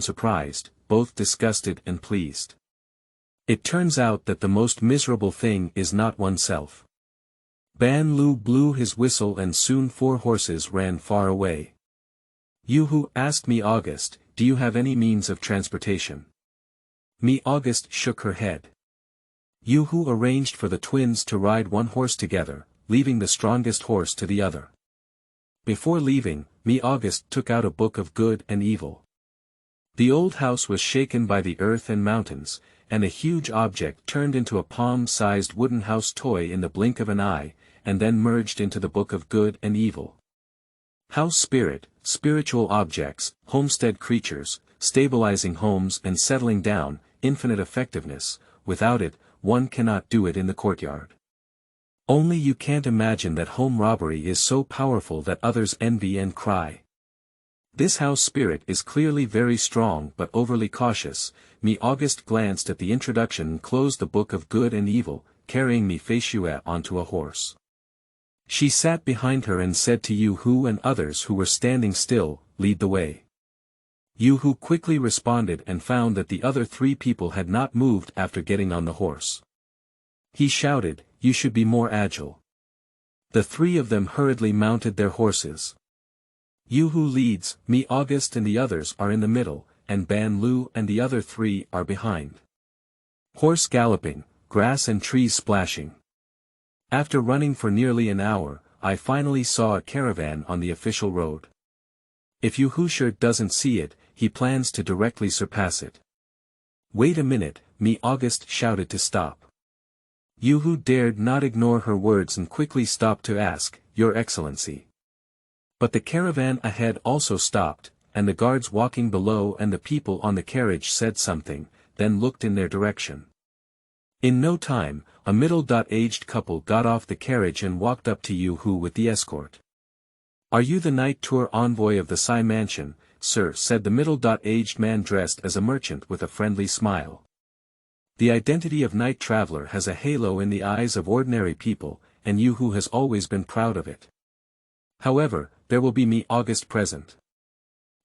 both disgusted and pleased. It turns out that the most miserable thing is not oneself. Ban Lu blew his whistle and soon 4 horses ran far away. Yu-Hu asked Mi August, do you have any means of transportation? Mi August shook her head. Yu-Hu arranged for the twins to ride 1 horse together, leaving the strongest horse to the other. Before leaving, Mi August took out a book of good and evil. The old house was shaken by the earth and mountains, and a huge object turned into a palm-sized wooden house toy in the blink of an eye, and then merged into the book of good and evil. House spirit, spiritual objects, homestead creatures, stabilizing homes and settling down, infinite effectiveness, without it, one cannot do it in the courtyard. Only you can't imagine that home robbery is so powerful that others envy and cry. This house spirit is clearly very strong but overly cautious. Me August glanced at the introduction and closed the book of good and evil, carrying me Feishue onto a horse. She sat behind her and said to Yu-Hu and others who were standing still, lead the way. Yu-Hu quickly responded and found that the other 3 people had not moved after getting on the horse. He shouted, you should be more agile. The 3 of them hurriedly mounted their horses. Yu-Hu leads, me August and the others are in the middle, and Ban Lu and the other 3 are behind. Horse galloping, grass and trees splashing. After running for nearly an hour, I finally saw a caravan on the official road. If Yu-Hu doesn't see it, he plans to directly surpass it. Wait a minute, me August shouted to stop. Yu-Hu dared not ignore her words and quickly stopped to ask, Your Excellency. But the caravan ahead also stopped, and the guards walking below and the people on the carriage said something, then looked in their direction. In no time, a middle-aged couple got off the carriage and walked up to Yu-Hu with the escort. Are you the night tour envoy of the Sai Mansion, sir? Said the middle-aged man dressed as a merchant with a friendly smile. The identity of night traveler has a halo in the eyes of ordinary people, and Yu-Hu has always been proud of it. However, there will be me August present.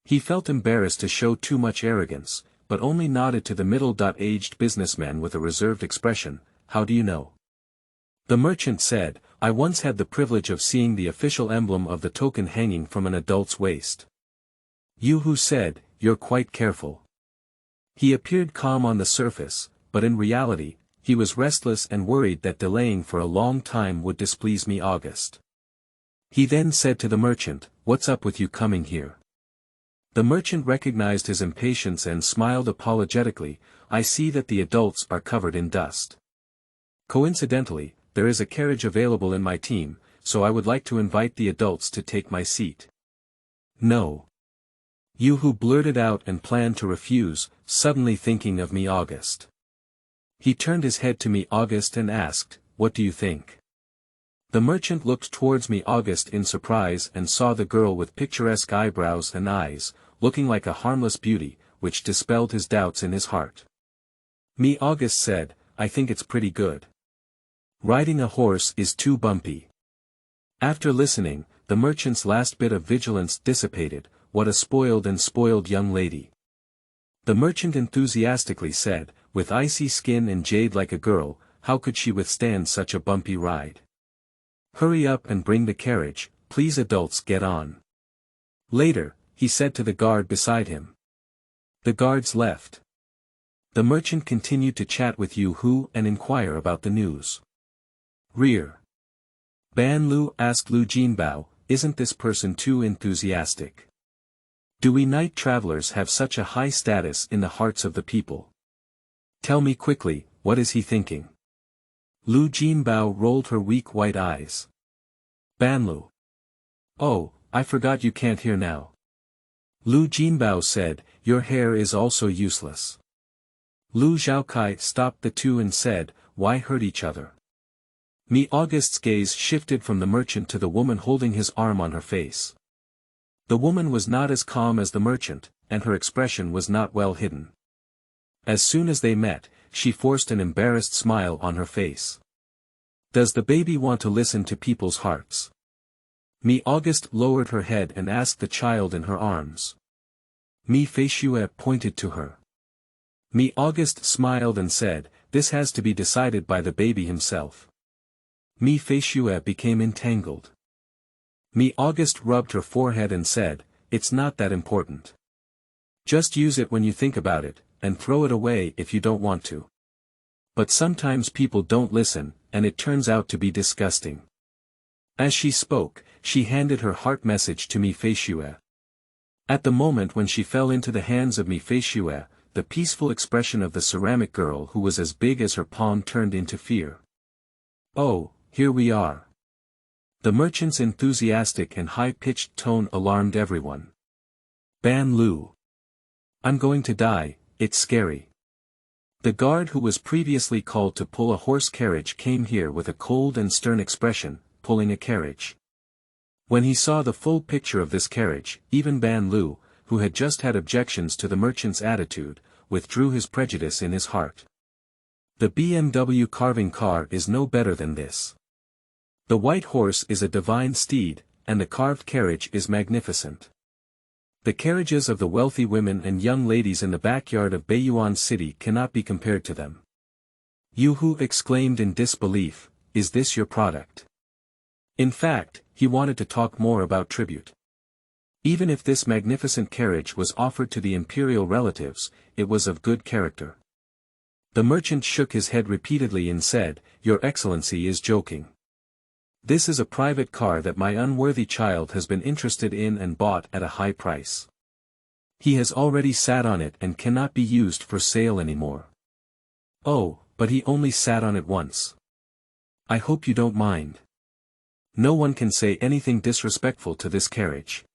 He felt embarrassed to show too much arrogance, but only nodded to the middle-aged businessman with a reserved expression. How do you know? The merchant said, I once had the privilege of seeing the official emblem of the token hanging from an adult's waist. Yu-Hu said, you're quite careful. He appeared calm on the surface, but in reality, he was restless and worried that delaying for a long time would displease me August. He then said to the merchant, what's up with you coming here? The merchant recognized his impatience and smiled apologetically, I see that the adults are covered in dust. Coincidentally, there is a carriage available in my team, so I would like to invite the adults to take my seat. No. Yu-Hu blurted out and planned to refuse, suddenly thinking of me August. He turned his head to me August and asked, what do you think? The merchant looked towards me August in surprise and saw the girl with picturesque eyebrows and eyes, looking like a harmless beauty, which dispelled his doubts in his heart. Me August said, I think it's pretty good. Riding a horse is too bumpy. After listening, the merchant's last bit of vigilance dissipated, what a spoiled young lady. The merchant enthusiastically said, with icy skin and jade like a girl, how could she withstand such a bumpy ride? Hurry up and bring the carriage, please adults get on. Later, he said to the guard beside him. The guards left. The merchant continued to chat with Yu-Hu and inquire about the news. Rear. Ban Lu asked Lu Jinbao, isn't this person too enthusiastic? Do we night travelers have such a high status in the hearts of the people? Tell me quickly, what is he thinking? Lu Jinbao rolled her weak white eyes. Banlu. Oh, I forgot you can't hear now. Lu Jinbao said, your hair is also useless. Lu Zhaokai stopped the two and said, why hurt each other? Me August's gaze shifted from the merchant to the woman holding his arm on her face. The woman was not as calm as the merchant, and her expression was not well hidden. As soon as they met, she forced an embarrassed smile on her face. Does the baby want to listen to people's hearts? Me August lowered her head and asked the child in her arms. Me Feishue pointed to her. Me August smiled and said, this has to be decided by the baby himself. Me Feishue became entangled. Me August rubbed her forehead and said, it's not that important. Just use it when you think about it, and throw it away if you don't want to. But sometimes people don't listen, and it turns out to be disgusting. As she spoke, she handed her heart message to Me Feishue. At the moment when she fell into the hands of Me Feishue, the peaceful expression of the ceramic girl who was as big as her palm turned into fear. Oh, here we are. The merchant's enthusiastic and high-pitched tone alarmed everyone. Ban Lu. I'm going to die, it's scary. The guard who was previously called to pull a horse carriage came here with a cold and stern expression, pulling a carriage. When he saw the full picture of this carriage, even Ban Lu, who had just had objections to the merchant's attitude, withdrew his prejudice in his heart. The BMW Carving car is no better than this. The white horse is a divine steed, and the carved carriage is magnificent. The carriages of the wealthy women and young ladies in the backyard of Baiyuan City cannot be compared to them. Yu Hu exclaimed in disbelief, "Is this your product?" In fact, he wanted to talk more about tribute. Even if this magnificent carriage was offered to the imperial relatives, it was of good character. The merchant shook his head repeatedly and said, "Your Excellency is joking. This is a private car that my unworthy child has been interested in and bought at a high price. He has already sat on it and cannot be used for sale anymore." "Oh, but he only sat on it once. I hope you don't mind. No one can say anything disrespectful to this carriage.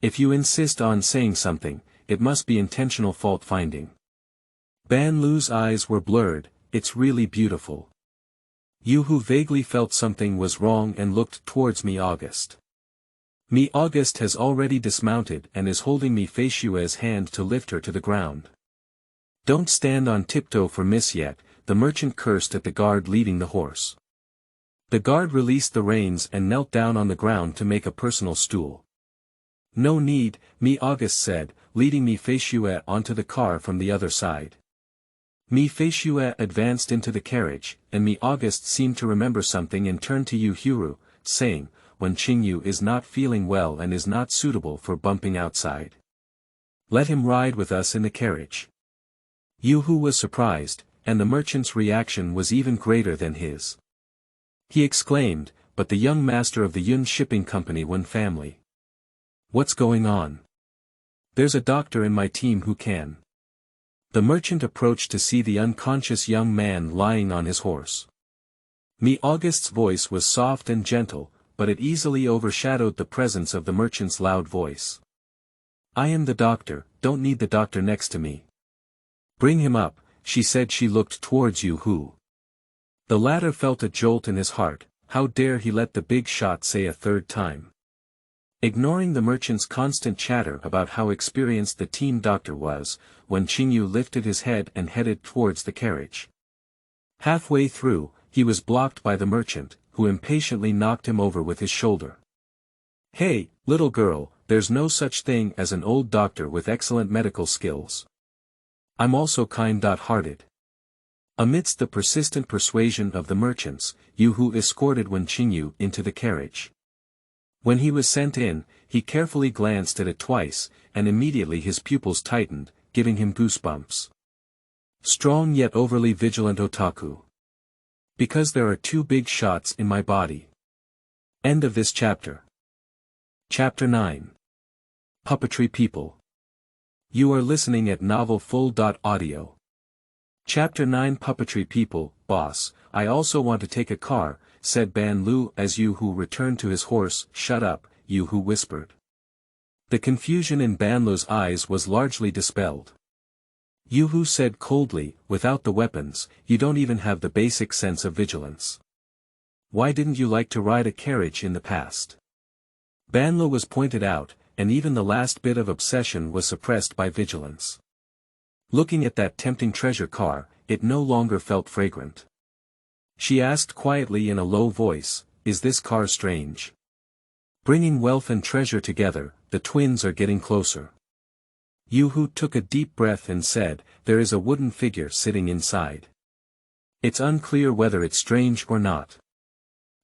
If you insist on saying something, it must be intentional fault-finding." Ban Lu's eyes were blurred. "It's really beautiful." Yu Hu vaguely felt something was wrong and looked towards Mi August. Mi August has already dismounted and is holding Mi Feishua's hand to lift her to the ground. "Don't stand on tiptoe for Miss yet," the merchant cursed at the guard leading the horse. The guard released the reins and knelt down on the ground to make a personal stool. "No need," Mi August said, leading Mi Feishua onto the car from the other side. Mi Feishua advanced into the carriage, and Mi August seemed to remember something and turned to Yu Huru, saying, "When Qingyu is not feeling well and is not suitable for bumping outside, let him ride with us in the carriage." Yu Hu was surprised, and the merchant's reaction was even greater than his. He exclaimed, "But the young master of the Yun Shipping Company One family. What's going on? There's a doctor in my team who can." The merchant approached to see the unconscious young man lying on his horse. Mi August's voice was soft and gentle, but it easily overshadowed the presence of the merchant's loud voice. "I am the doctor, don't need the doctor next to me." "Bring him up," she said. She looked towards Yu Hu. The latter felt a jolt in his heart. How dare he let the big shot say a third time? Ignoring the merchant's constant chatter about how experienced the team doctor was, when Qingyu lifted his head and headed towards the carriage. Halfway through, he was blocked by the merchant, who impatiently knocked him over with his shoulder. "Hey, little girl, there's no such thing as an old doctor with excellent medical skills. I'm also kind-hearted." Amidst the persistent persuasion of the merchants, Yu Hu escorted Wen Qingyu into the carriage. When he was sent in, he carefully glanced at it twice, and immediately his pupils tightened, giving him goosebumps. Strong yet overly vigilant otaku. Because there are two big shots in my body. End of this chapter. Chapter 9. Puppetry People. You are listening at novelfull.audio. Chapter 9. Puppetry People. "Boss, I also want to take a car," said Ban Lu as Yu Hu returned to his horse. "Shut up," Yu Hu whispered. The confusion in Ban Lu's eyes was largely dispelled. Yu Hu said coldly, "Without the weapons, you don't even have the basic sense of vigilance. Why didn't you like to ride a carriage in the past?" Ban Lu was pointed out, and even the last bit of obsession was suppressed by vigilance. Looking at that tempting treasure car, it no longer felt fragrant. She asked quietly in a low voice, "Is this car strange?" Bringing wealth and treasure together, the twins are getting closer. Yu Hu took a deep breath and said, "There is a wooden figure sitting inside. It's unclear whether it's strange or not."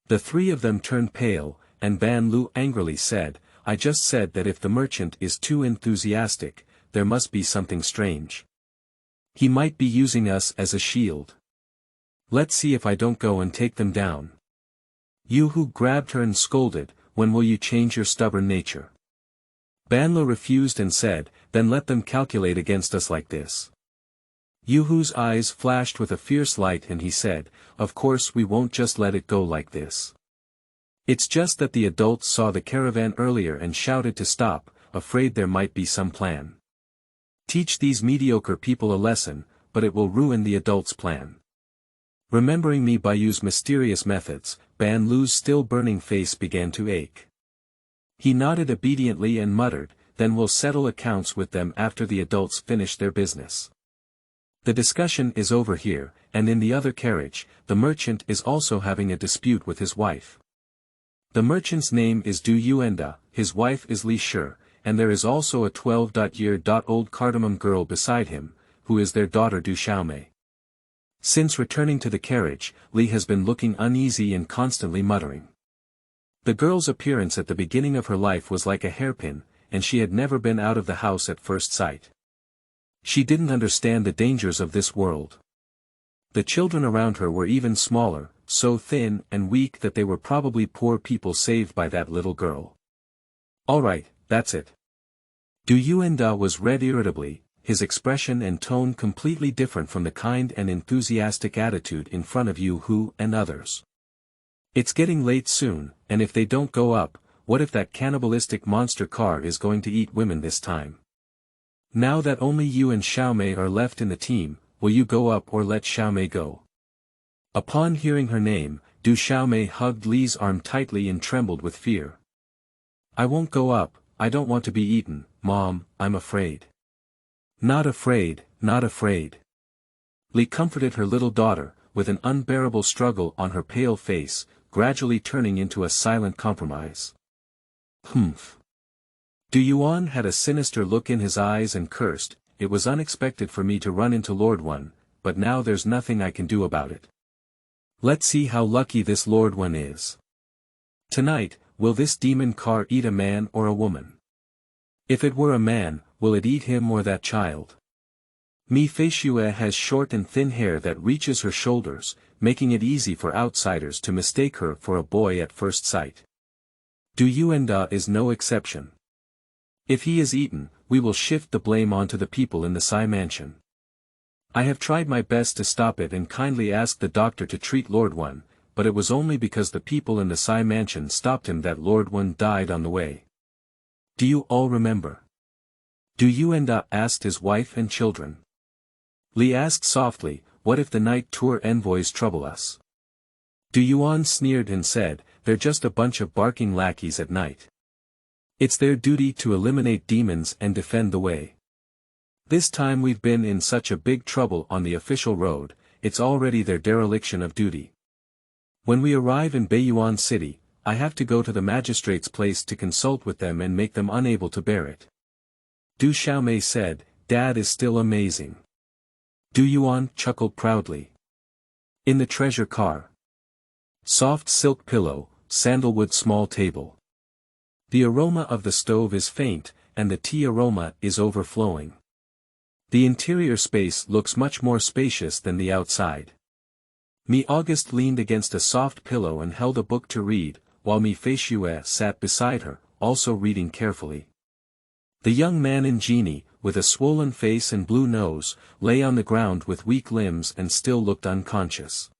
The three of them turned pale, and Ban Lu angrily said, "I just said that if the merchant is too enthusiastic, there must be something strange. He might be using us as a shield. Let's see if I don't go and take them down." Yu Hu grabbed her and scolded, "When will you change your stubborn nature?" Ban Lu refused and said, "Then let them calculate against us like this." Yu Hu's eyes flashed with a fierce light and he said, "Of course we won't just let it go like this. It's just that the adults saw the caravan earlier and shouted to stop, afraid there might be some plan. Teach these mediocre people a lesson, but it will ruin the adult's plan. Remembering me by Yu's mysterious methods, Ban Lu's still burning face began to ache. He nodded obediently and muttered, "Then we'll settle accounts with them after the adults finish their business. The discussion is over here, and in the other carriage, the merchant is also having a dispute with his wife. The merchant's name is Du Yuenda, his wife is Li Shi, and there is also a 12-year-old cardamom girl beside him, who is their daughter Du Xiaomei." Since returning to the carriage, Li has been looking uneasy and constantly muttering. The girl's appearance at the beginning of her life was like a hairpin, and she had never been out of the house at first sight. She didn't understand the dangers of this world. The children around her were even smaller, so thin and weak that they were probably poor people saved by that little girl. "All right, that's it." Du Yuenda was red irritably, his expression and tone completely different from the kind and enthusiastic attitude in front of Yu and others. "It's getting late soon, and if they don't go up, what if that cannibalistic monster car is going to eat women this time? Now that only you and Xiaomei are left in the team, will you go up or let Xiaomei go?" Upon hearing her name, Du Xiaomei hugged Li's arm tightly and trembled with fear. "I won't go up, I don't want to be eaten, Mom, I'm afraid." "Not afraid, not afraid." Li comforted her little daughter, with an unbearable struggle on her pale face, gradually turning into a silent compromise. "Humph." Du Yuan had a sinister look in his eyes and cursed, "It was unexpected for me to run into Lord One, but now there's nothing I can do about it. Let's see how lucky this Lord One is. Tonight, will this demon car eat a man or a woman? If it were a man, will it eat him or that child?" Mi Feishue has short and thin hair that reaches her shoulders, making it easy for outsiders to mistake her for a boy at first sight. Du Yuenda is no exception. If he is eaten, we will shift the blame onto the people in the Sai mansion. I have tried my best to stop it and kindly asked the doctor to treat Lord One, but it was only because the people in the Sai mansion stopped him that Lord One died on the way. Do you all remember? Du Yuenda asked his wife and children. Li asked softly, "What if the night tour envoys trouble us?" Du Yuan sneered and said, "They're just a bunch of barking lackeys at night. It's their duty to eliminate demons and defend the way. This time we've been in such a big trouble on the official road, it's already their dereliction of duty. When we arrive in Beiyuan City, I have to go to the magistrate's place to consult with them and make them unable to bear it." Du Xiaomei said, "Dad is still amazing." Du Yuan chuckled proudly. In the treasure car. Soft silk pillow, sandalwood small table. The aroma of the stove is faint, and the tea aroma is overflowing. The interior space looks much more spacious than the outside. Mi August leaned against a soft pillow and held a book to read, while Mi Feishue sat beside her, also reading carefully. The young man in genie, with a swollen face and blue nose, lay on the ground with weak limbs and still looked unconscious.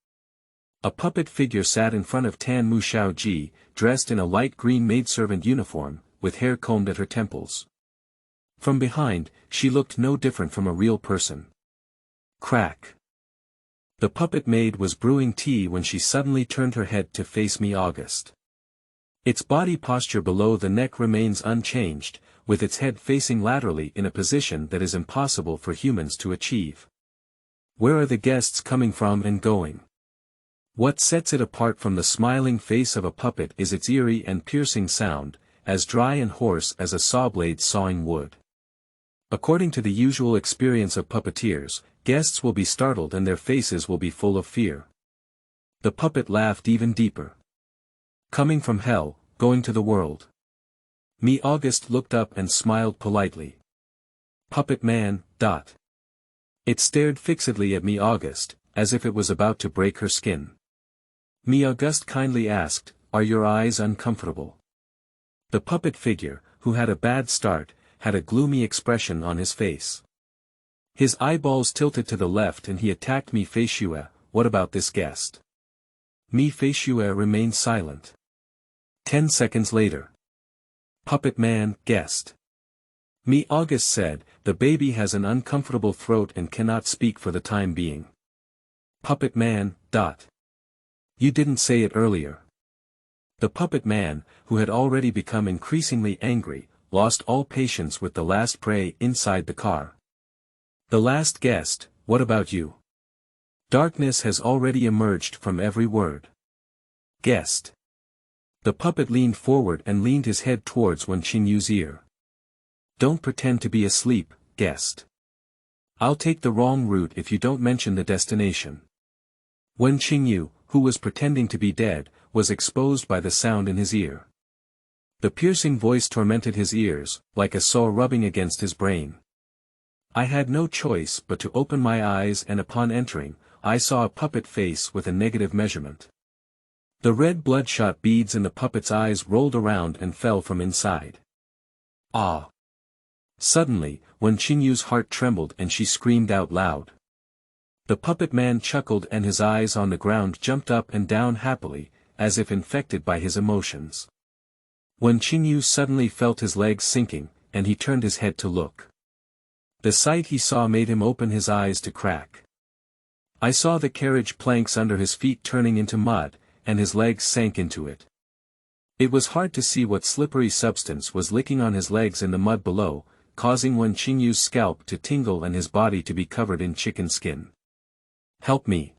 A puppet figure sat in front of Tan Mu Xiaoji, dressed in a light green maidservant uniform, with hair combed at her temples. From behind, she looked no different from a real person. Crack. The puppet maid was brewing tea when she suddenly turned her head to face Mi August. Its body posture below the neck remains unchanged, with its head facing laterally in a position that is impossible for humans to achieve. Where are the guests coming from and going? What sets it apart from the smiling face of a puppet is its eerie and piercing sound, as dry and hoarse as a saw blade sawing wood. According to the usual experience of puppeteers, guests will be startled and their faces will be full of fear. The puppet laughed even deeper. Coming from hell, going to the world. Mi August looked up and smiled politely. Puppet man, ... It stared fixedly at Mi August, as if it was about to break her skin. Mi August kindly asked, "Are your eyes uncomfortable?" The puppet figure, who had a bad start, had a gloomy expression on his face. His eyeballs tilted to the left and he attacked Mi Feishue. "What about this guest?" Mi Feishue remained silent. 10 seconds later. Puppet man, guest. Me August said, the baby has an uncomfortable throat and cannot speak for the time being. Puppet Man, You didn't say it earlier. The puppet man, who had already become increasingly angry, lost all patience with the last prey inside the car. The last guest, what about you? Darkness has already emerged from every word. Guest. The puppet leaned forward and leaned his head towards Wen Qingyu's ear. Don't pretend to be asleep, guest. I'll take the wrong route if you don't mention the destination. Wen Qingyu, who was pretending to be dead, was exposed by the sound in his ear. The piercing voice tormented his ears, like a saw rubbing against his brain. I had no choice but to open my eyes, and upon entering, I saw a puppet face with a negative measurement. The red bloodshot beads in the puppet's eyes rolled around and fell from inside. Ah! Suddenly, Wen Qingyu's heart trembled and she screamed out loud. The puppet man chuckled and his eyes on the ground jumped up and down happily, as if infected by his emotions. Wen Qingyu suddenly felt his legs sinking, and he turned his head to look. The sight he saw made him open his eyes to crack. I saw the carriage planks under his feet turning into mud, and his legs sank into it. It was hard to see what slippery substance was licking on his legs in the mud below, causing Wen Qingyu's scalp to tingle and his body to be covered in chicken skin. Help me.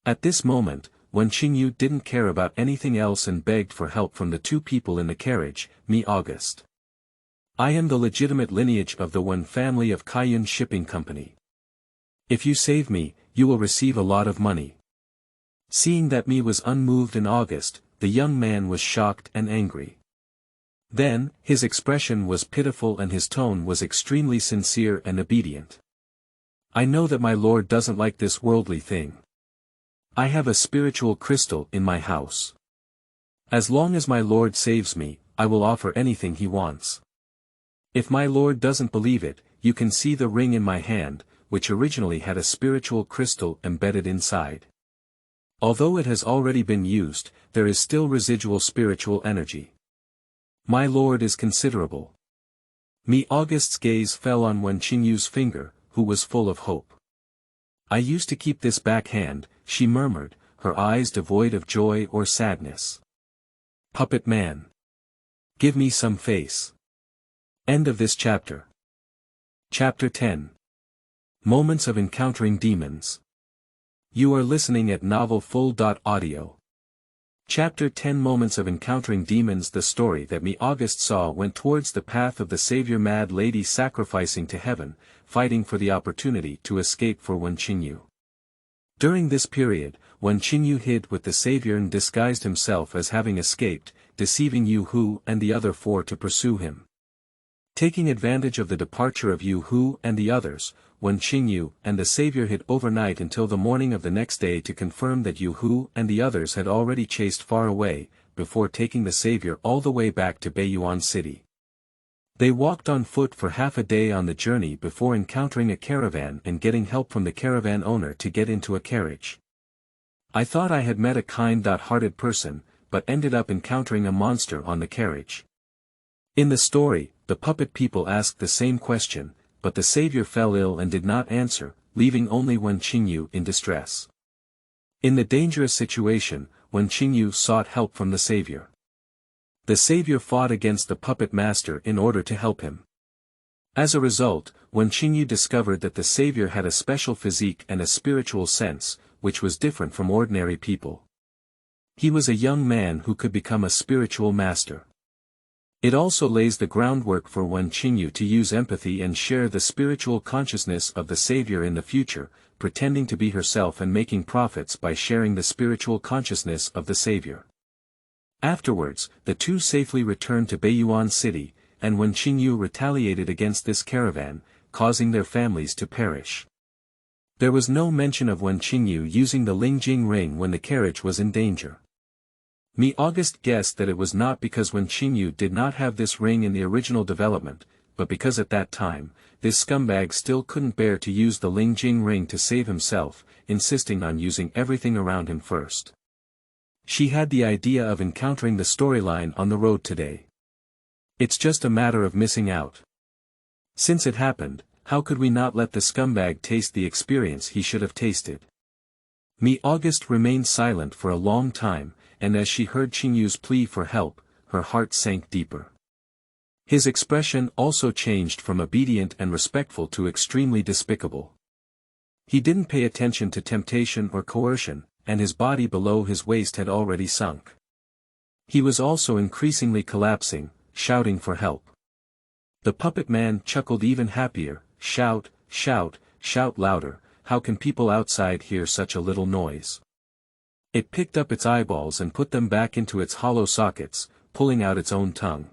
At this moment, Wen Qingyu didn't care about anything else and begged for help from the two people in the carriage, Me August. I am the legitimate lineage of the Wen family of Kaiyun Shipping Company. If you save me, you will receive a lot of money. Seeing that Me was unmoved in August, the young man was shocked and angry. Then, his expression was pitiful and his tone was extremely sincere and obedient. I know that my lord doesn't like this worldly thing. I have a spiritual crystal in my house. As long as my lord saves me, I will offer anything he wants. If my lord doesn't believe it, you can see the ring in my hand, which originally had a spiritual crystal embedded inside. Although it has already been used, there is still residual spiritual energy. My lord is considerable. Me August's gaze fell on Wen Qingyu's finger, who was full of hope. I used to keep this back hand, she murmured, her eyes devoid of joy or sadness. Puppet Man. Give me some face. End of this chapter. Chapter 10. Moments of Encountering Demons. You are listening at novelfull.audio. Chapter 10 Moments of Encountering Demons. The story that Me August saw went towards the path of the Savior, mad lady sacrificing to heaven, fighting for the opportunity to escape for Wen Qingyu. During this period, Wen Qingyu hid with the Savior and disguised himself as having escaped, deceiving Yu Hu and the other four to pursue him. Taking advantage of the departure of Yu Hu and the others, Wen Qingyu and the Savior hid overnight until the morning of the next day to confirm that Yu Hu and the others had already chased far away, before taking the Savior all the way back to Beiyuan City. They walked on foot for half a day on the journey before encountering a caravan and getting help from the caravan owner to get into a carriage. I thought I had met a kind-hearted person, but ended up encountering a monster on the carriage. In the story, the puppet people asked the same question, but the Savior fell ill and did not answer, leaving only Wen Qingyu in distress. In the dangerous situation, Wen Qingyu sought help from the Savior. The Savior fought against the puppet master in order to help him. As a result, Wen Qingyu discovered that the Savior had a special physique and a spiritual sense, which was different from ordinary people. He was a young man who could become a spiritual master. It also lays the groundwork for Wen Qingyu to use empathy and share the spiritual consciousness of the Savior in the future, pretending to be herself and making profits by sharing the spiritual consciousness of the Savior. Afterwards, the two safely returned to Beiyuan City, and Wen Qingyu retaliated against this caravan, causing their families to perish. There was no mention of Wen Qingyu using the Lingjing ring when the carriage was in danger. Me August guessed that it was not because Wen Qingyu did not have this ring in the original development, but because at that time, this scumbag still couldn't bear to use the Lingjing ring to save himself, insisting on using everything around him first. She had the idea of encountering the storyline on the road today. It's just a matter of missing out. Since it happened, how could we not let the scumbag taste the experience he should have tasted? Me August remained silent for a long time, and as she heard Qingyu's plea for help, her heart sank deeper. His expression also changed from obedient and respectful to extremely despicable. He didn't pay attention to temptation or coercion, and his body below his waist had already sunk. He was also increasingly collapsing, shouting for help. The puppet man chuckled even happier. Shout, shout, shout louder, how can people outside hear such a little noise? It picked up its eyeballs and put them back into its hollow sockets, pulling out its own tongue.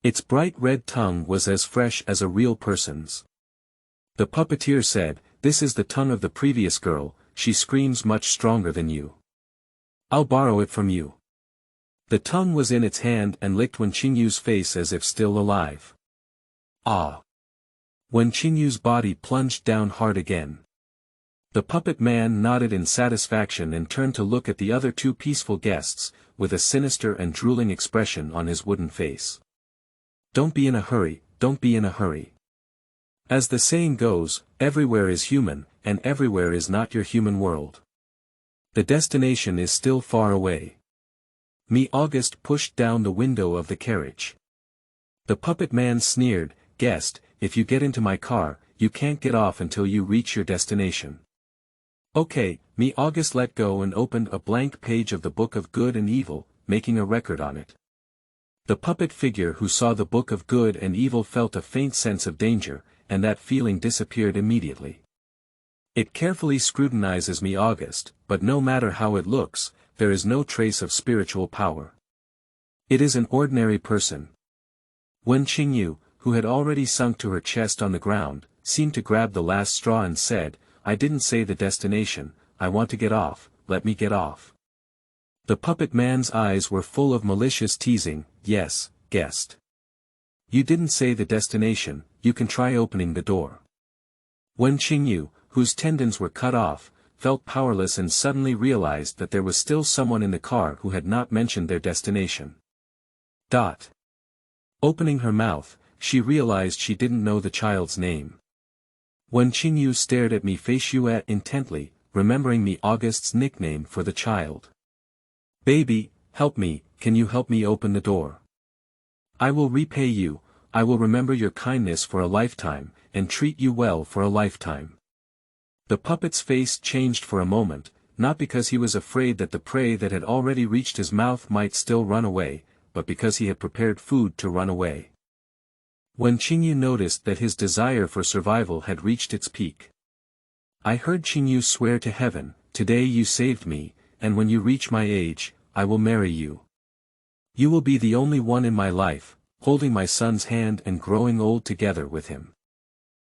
Its bright red tongue was as fresh as a real person's. The puppeteer said, "This is the tongue of the previous girl, she screams much stronger than you. I'll borrow it from you." The tongue was in its hand and licked Wen Qingyu's face as if still alive. Ah! Wen Qingyu's body plunged down hard again. The puppet man nodded in satisfaction and turned to look at the other two peaceful guests, with a sinister and drooling expression on his wooden face. "Don't be in a hurry, don't be in a hurry. As the saying goes, everywhere is human, and everywhere is not your human world. The destination is still far away." Me August pushed down the window of the carriage. The puppet man sneered, "Guest, if you get into my car, you can't get off until you reach your destination." Okay, Me August let go and opened a blank page of the Book of Good and Evil, making a record on it. The puppet figure who saw the Book of Good and Evil felt a faint sense of danger, and that feeling disappeared immediately. It carefully scrutinizes Me August, but no matter how it looks, there is no trace of spiritual power. It is an ordinary person. Wen Qingyu, who had already sunk to her chest on the ground, seemed to grab the last straw and said, "I didn't say the destination, I want to get off, let me get off." The puppet man's eyes were full of malicious teasing. "Yes, guest. You didn't say the destination, you can try opening the door." Wen Qingyu, whose tendons were cut off, felt powerless and suddenly realized that there was still someone in the car who had not mentioned their destination. Opening her mouth, she realized she didn't know the child's name. Wen Qingyu stared at Me Feishue intently, remembering Me August's nickname for the child. "Baby, help me, can you help me open the door? I will repay you, I will remember your kindness for a lifetime, and treat you well for a lifetime." The puppet's face changed for a moment, not because he was afraid that the prey that had already reached his mouth might still run away, but because he had prepared food to run away. When Qingyu noticed that his desire for survival had reached its peak. "I heard Qingyu swear to heaven, today you saved me, and when you reach my age, I will marry you. You will be the only one in my life, holding my son's hand and growing old together with him."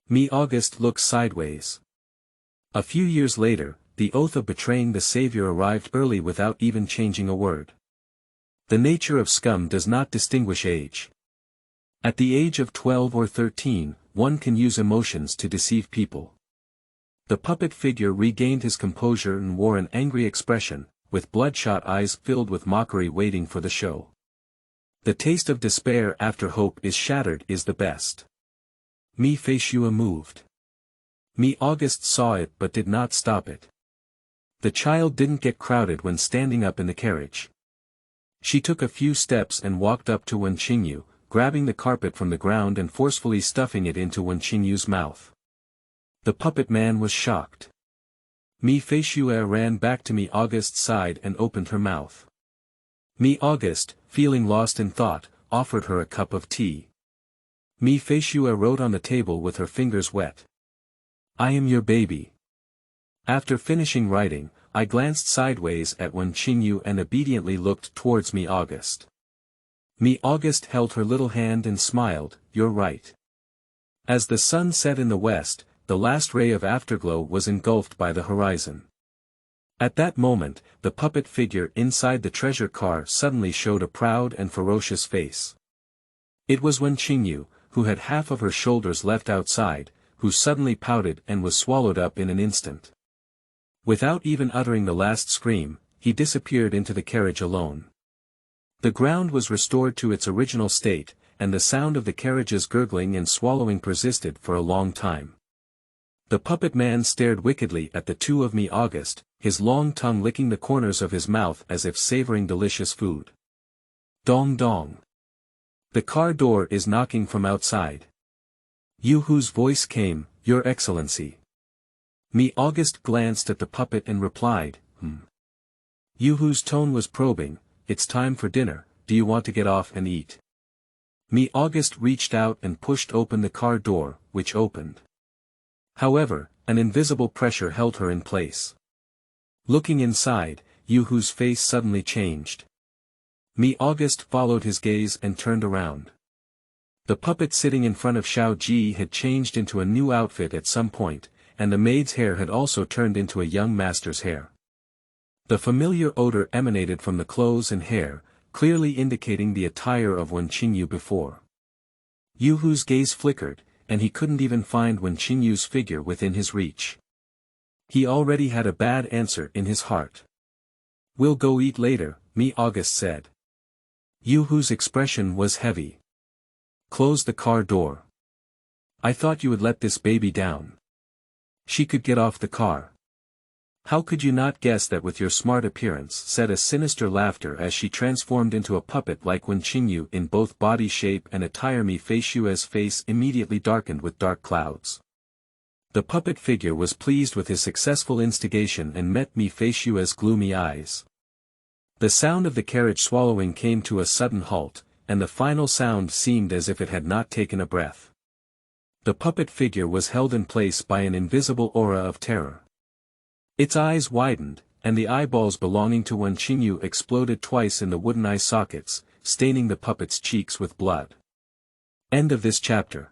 Me August looked sideways. A few years later, the oath of betraying the Savior arrived early without even changing a word. The nature of scum does not distinguish age. At the age of 12 or 13, one can use emotions to deceive people. The puppet figure regained his composure and wore an angry expression, with bloodshot eyes filled with mockery waiting for the show. The taste of despair after hope is shattered is the best. Me Feishue moved. Me August saw it but did not stop it. The child didn't get crowded when standing up in the carriage. She took a few steps and walked up to Wen Qingyu, grabbing the carpet from the ground and forcefully stuffing it into Wen Qingyu's mouth. The puppet man was shocked. Me Feishue ran back to Me August's side and opened her mouth. Me August, feeling lost in thought, offered her a cup of tea. Me Feishue wrote on the table with her fingers wet. "I am your baby." After finishing writing, I glanced sideways at Wen Qingyu and obediently looked towards Me August. Me August held her little hand and smiled, "You're right." As the sun set in the west, the last ray of afterglow was engulfed by the horizon. At that moment, the puppet figure inside the treasure car suddenly showed a proud and ferocious face. It was Wen Qingyu, who had half of her shoulders left outside, who suddenly pouted and was swallowed up in an instant. Without even uttering the last scream, he disappeared into the carriage alone. The ground was restored to its original state, and the sound of the carriage's gurgling and swallowing persisted for a long time. The puppet man stared wickedly at the two of me August, his long tongue licking the corners of his mouth as if savoring delicious food. Dong dong. The car door is knocking from outside. Yu Hu's voice came, Your Excellency. Me August glanced at the puppet and replied, Yu Hu's tone was probing, It's time for dinner, do you want to get off and eat? Me August reached out and pushed open the car door, which opened. However, an invisible pressure held her in place. Looking inside, Yu Hu's face suddenly changed. Me August followed his gaze and turned around. The puppet sitting in front of Xiao Ji had changed into a new outfit at some point, and the maid's hair had also turned into a young master's hair. The familiar odor emanated from the clothes and hair, clearly indicating the attire of Wen Qingyu before. Yu Hu's gaze flickered, and he couldn't even find Wen Qingyu's figure within his reach. He already had a bad answer in his heart. We'll go eat later, Me August said. Yu Hu's expression was heavy. Close the car door. I thought you would let this baby down. She could get off the car. How could you not guess that with your smart appearance? Said a sinister laughter as she transformed into a puppet like Wen Qingyu in both body shape and attire. Me Feishue's face immediately darkened with dark clouds. The puppet figure was pleased with his successful instigation and met Me Feishue's gloomy eyes. The sound of the carriage swallowing came to a sudden halt, and the final sound seemed as if it had not taken a breath. The puppet figure was held in place by an invisible aura of terror. Its eyes widened, and the eyeballs belonging to Wen Qingyu exploded twice in the wooden eye sockets, staining the puppet's cheeks with blood. End of this chapter.